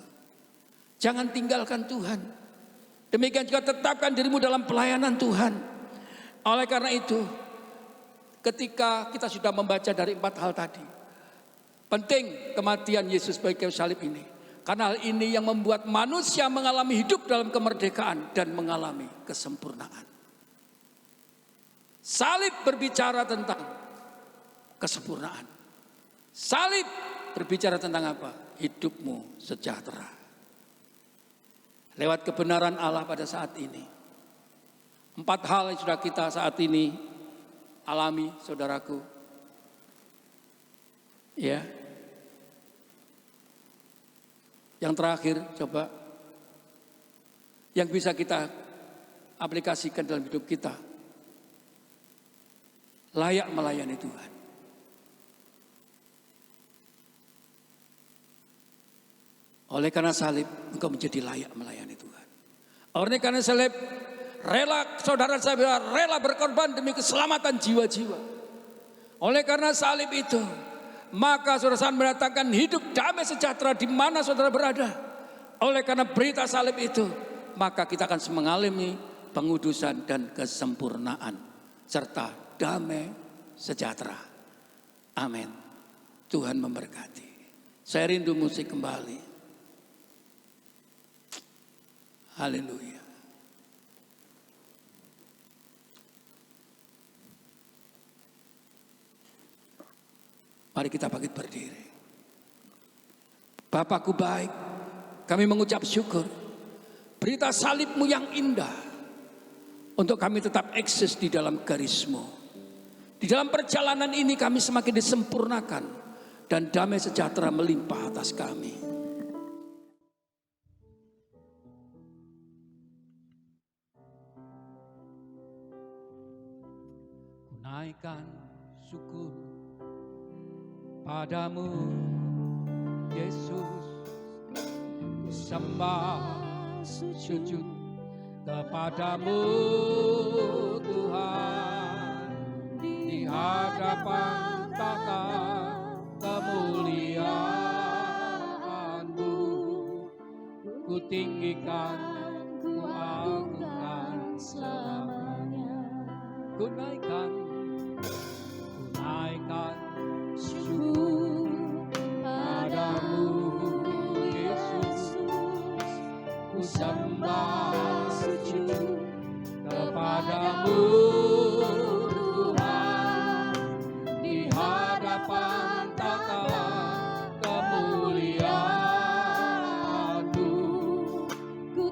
Jangan tinggalkan Tuhan. Demikian juga tetapkan dirimu dalam pelayanan Tuhan. Oleh karena itu, ketika kita sudah membaca dari 4 hal tadi, penting kematian Yesus bagi kayu salib ini. Karena hal ini yang membuat manusia mengalami hidup dalam kemerdekaan dan mengalami kesempurnaan. Salib berbicara tentang kesempurnaan. Salib berbicara tentang apa? Hidupmu sejahtera. Lewat kebenaran Allah pada saat ini. 4 hal yang sudah kita saat ini alami, saudaraku. Ya. Yang terakhir, coba. Yang bisa kita aplikasikan dalam hidup kita. Layak melayani Tuhan. Oleh karena salib, engkau menjadi layak melayani Tuhan. Oleh karena salib, rela saudara saya rela berkorban demi keselamatan jiwa-jiwa. Oleh karena salib itu, maka saudara saya mendatangkan hidup damai sejahtera di mana saudara berada. Oleh karena berita salib itu, maka kita akan mengalami pengudusan dan kesempurnaan serta damai sejahtera. Amin. Tuhan memberkati. Saya rindu musik kembali. Haleluya. Mari kita bangkit berdiri. Bapakku baik, kami mengucap syukur. Berita salib-Mu yang indah, untuk kami tetap eksis di dalam garis-Mu. Di dalam perjalanan ini kami semakin disempurnakan dan damai sejahtera melimpah atas kami. Naikkan syukur padamu Yesus, ku sembah sujud kepadamu Tuhan, di hadapan tata kemuliaan-Mu, ku tinggikan, ku agungkan selamanya. Ku naikkan syukur padamu Yesus, ku sembah sujud kepadamu Tuhan, di hadapan tata kemuliaan-Mu,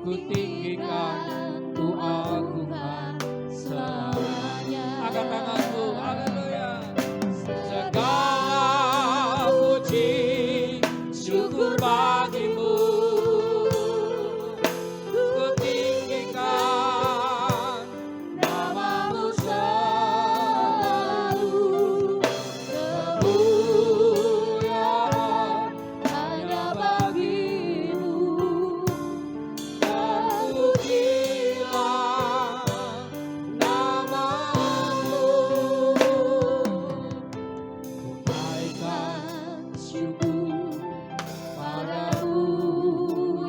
ku tinggikan, ku agungkan selamanya. Angkat tanganmu, haleluya. Segala puji syukur bagimu, ku tinggikan namamu selalu. Kemuliaan hanya bagimu, dan pujilah namamu. Naikkan syukur padamu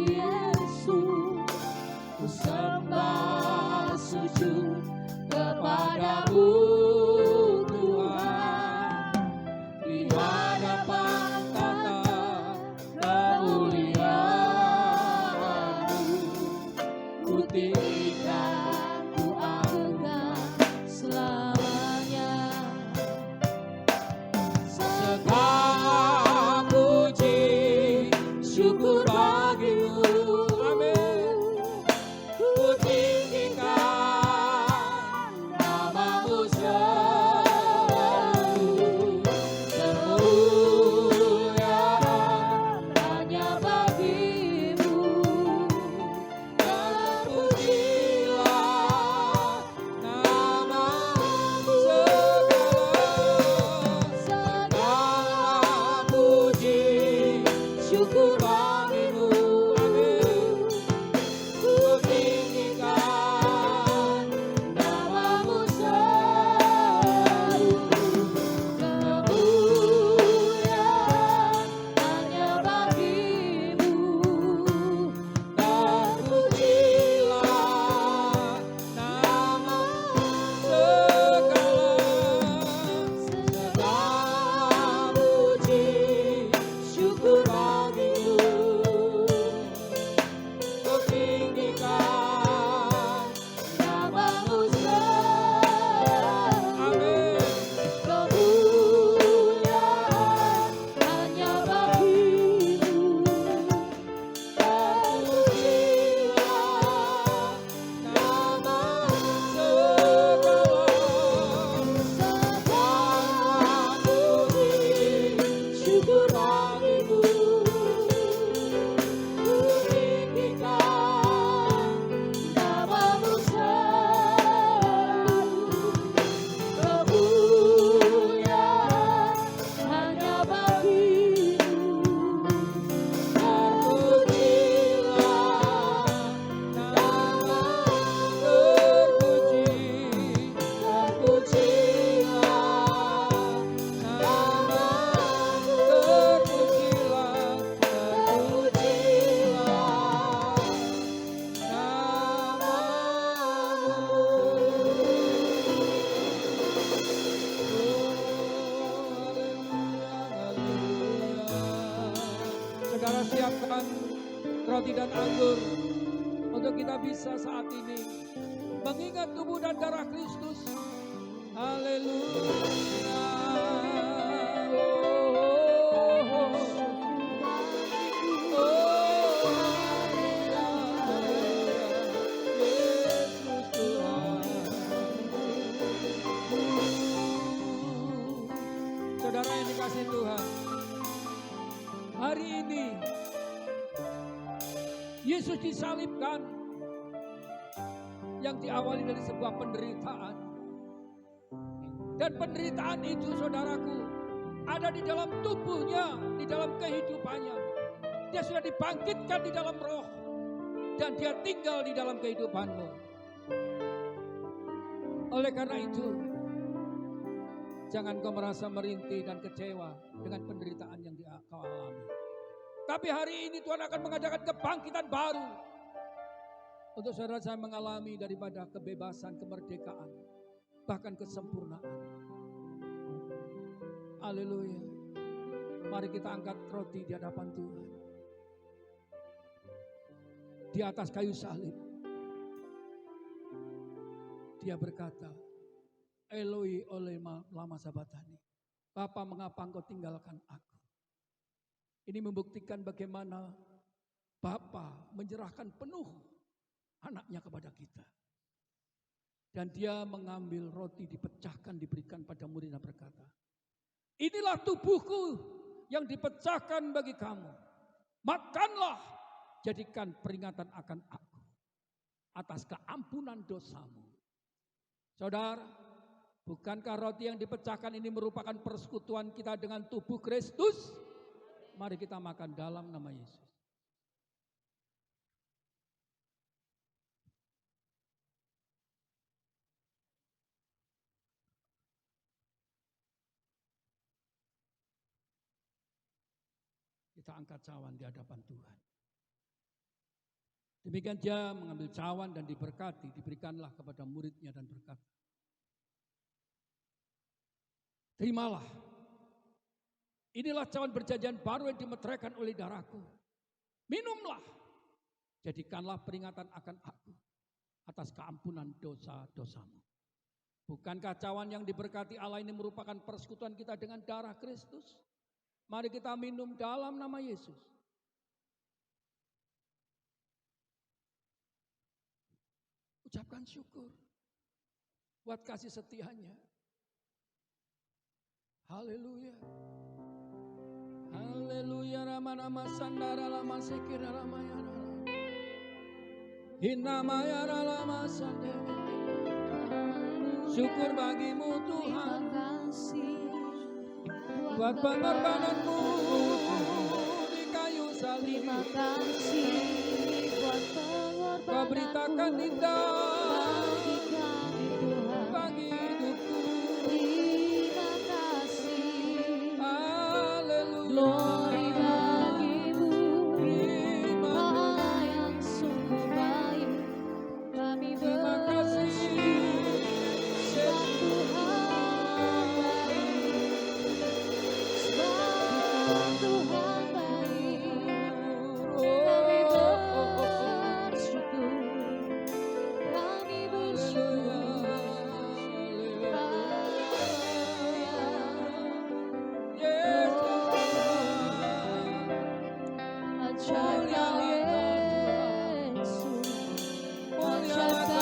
Yesus, ku sembah sujud kepadamu Tuhan, di hadapan tata kemuliaan-Mu, ku tinggikan, ku agungkan selamanya. Segala puji syukur bagimu, amin. Ku tinggikan namamu selalu. Kemuliaan hanya bagimu, dan pujilah namamu segala puji syukur bagimu, amin. Ku tinggikan namamu selalu. Kemuliaan hanya bagimu, dan pujilah namamu segala puji syukur bagimu, ku tinggikan namamu selalu, amin. Kemuliaan hanya bagimu, dan pujilah namamu segala puji syukur bagimu, ku tinggikan namamu selalu. Kemuliaan hanya bagimu, dan pujilah namamu terpuji, terpujilah namamu, terpujilah, terpujilah Saudara siapkan roti dan anggur untuk kita bisa saat ini mengingat tubuh dan darah Kristus. Haleluya. Yesus Tuhan. Saudara yang dikasihi Tuhan, hari ini Yesus disalibkan yang diawali dari sebuah penderitaan. Dan penderitaan itu saudaraku ada di dalam tubuhnya, di dalam kehidupannya. Dia sudah dibangkitkan di dalam roh dan dia tinggal di dalam kehidupanmu. Oleh karena itu, jangan kau merasa merintih dan kecewa dengan penderitaan yang kau alami. Tapi hari ini Tuhan akan mengadakan kebangkitan baru untuk saudara saya mengalami daripada kebebasan, kemerdekaan, bahkan kesempurnaan. Haleluya. Mari kita angkat roti di hadapan Tuhan. Di atas kayu salib, dia berkata, Eloi olema lama sabatani. Bapa, mengapa engkau tinggalkan aku? Ini membuktikan bagaimana Bapa menyerahkan penuh anaknya kepada kita. Dan dia mengambil roti, dipecahkan, diberikan pada murid dan berkata, inilah tubuhku yang dipecahkan bagi kamu. Makanlah, jadikan peringatan akan aku atas keampunan dosamu. Saudara, bukankah roti yang dipecahkan ini merupakan persekutuan kita dengan tubuh Kristus? Mari kita makan dalam nama Yesus. Kita angkat cawan di hadapan Tuhan. Demikian dia mengambil cawan dan diberkati, diberikanlah kepada muridnya dan berkata, terimalah, inilah cawan perjanjian baru yang dimeteraikan oleh darahku. Minumlah, jadikanlah peringatan akan aku atas keampunan dosa-dosamu. Bukankah cawan yang diberkati Allah ini merupakan persekutuan kita dengan darah Kristus? Mari kita minum dalam nama Yesus. Ucapkan syukur buat kasih setianya. Haleluya. Haleluya, Rama Sandara Lama Sekira Ramayana. Hinamaya Lama Sandara. Syukur bagimu Tuhan. Buat pengorbananmu di kayu salib. Terima kasih buat pengorbananmu. Kau beritakan indah bagi kami Tuhan. bagi hidupku. Terima kasih. Haleluya. Glory bagimu. Terima Allah yang sungguh baik. Kami Terima kasih. sebab Tuhan baik. Sebab Tuhan baik. Kami bersyukur. Kami bersyukur. Ajarnya Yesus, ajarkan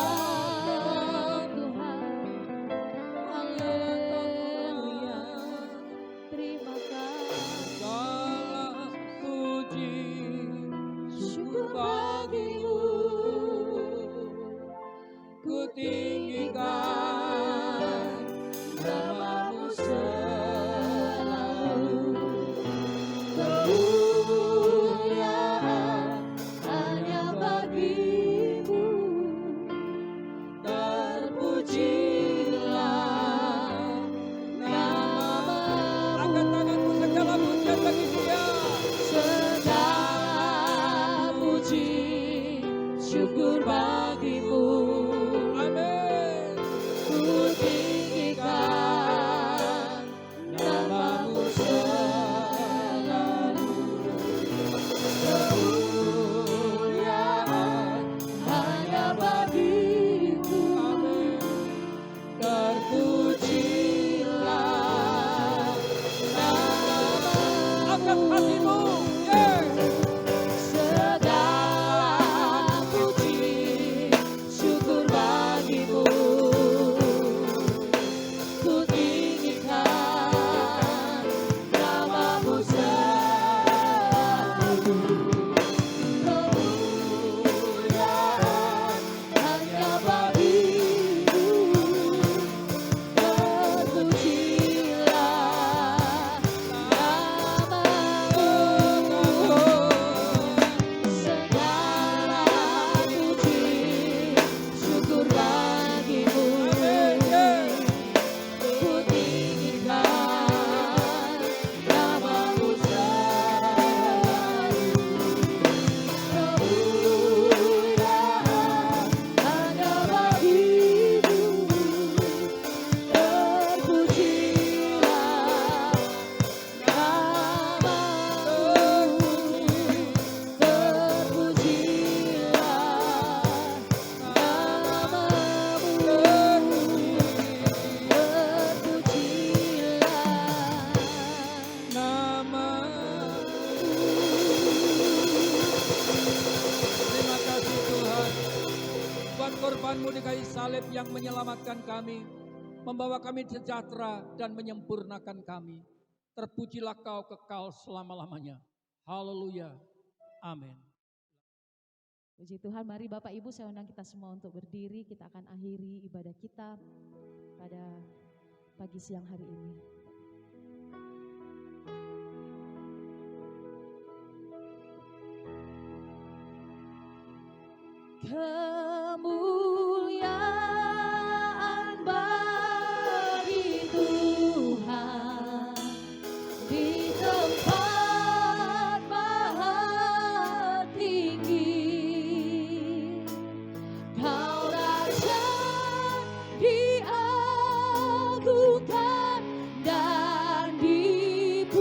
Tuhan. Haleluya. Terima kasih. Puji Syukur bagimu. ku tinggikan namamu Selalu kemuliaan hanya bagimu. Terpujilah nama Angkat tanganmu, segala pujian bagi Dia. segala puji syukur bagimu. Amin. Pengorbanmu di kayu salib yang menyelamatkan kami, membawa kami sejahtera dan menyempurnakan kami. Terpujilah Kau kekal selama-lamanya. Haleluya. Amin. Puji Tuhan, mari Bapak Ibu saya undang kita semua untuk berdiri. Kita akan akhiri ibadah kita pada pagi siang hari ini. Kemuliaan bagi Tuhan di tempat maha tinggi. Kau Raja diagungkan dan dipuji.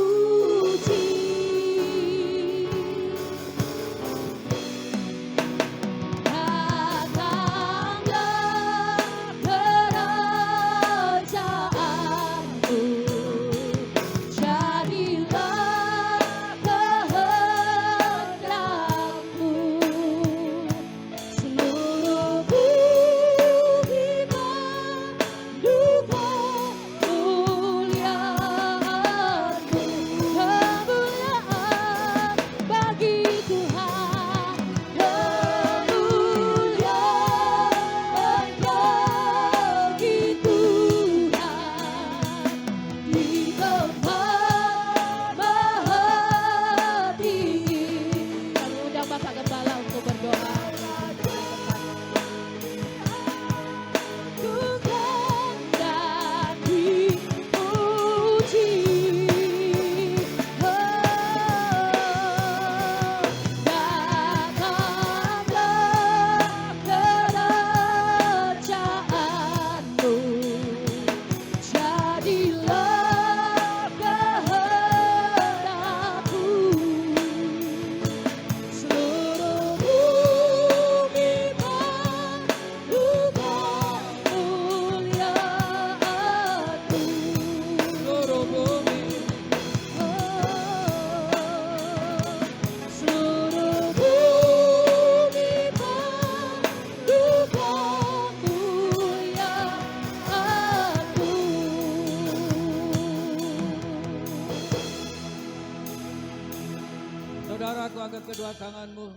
Saudaraku, angkat kedua tanganmu.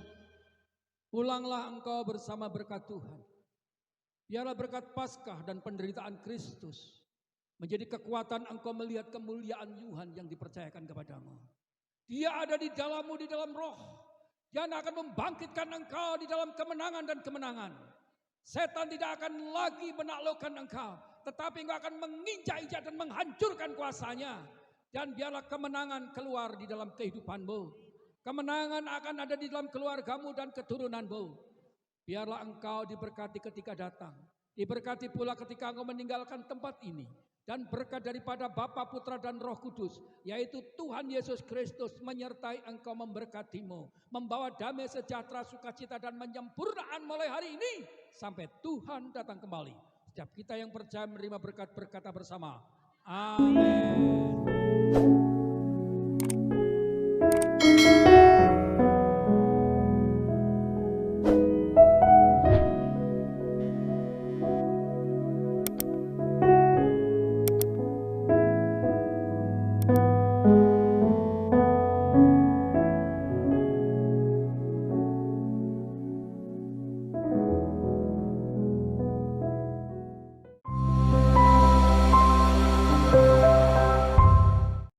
Pulanglah engkau bersama berkat Tuhan. Biarlah berkat Paskah dan penderitaan Kristus menjadi kekuatan engkau melihat kemuliaan Tuhan yang dipercayakan kepadamu. Dia ada di dalammu, di dalam roh. Dia akan membangkitkan engkau di dalam kemenangan dan kemenangan. Setan tidak akan lagi menaklukkan engkau, tetapi engkau akan menginjak-injak dan menghancurkan kuasanya. Dan biarlah kemenangan keluar di dalam kehidupanmu. Kemenangan akan ada di dalam keluargamu dan keturunanmu. Biarlah engkau diberkati ketika datang. Diberkati pula ketika engkau meninggalkan tempat ini. Dan berkat daripada Bapa, Putra dan Roh Kudus, yaitu Tuhan Yesus Kristus menyertai engkau, memberkatimu. Membawa damai, sejahtera, sukacita dan penyempurnaan mulai hari ini. Sampai Tuhan datang kembali. Setiap kita yang percaya menerima berkat berkata bersama. Amin.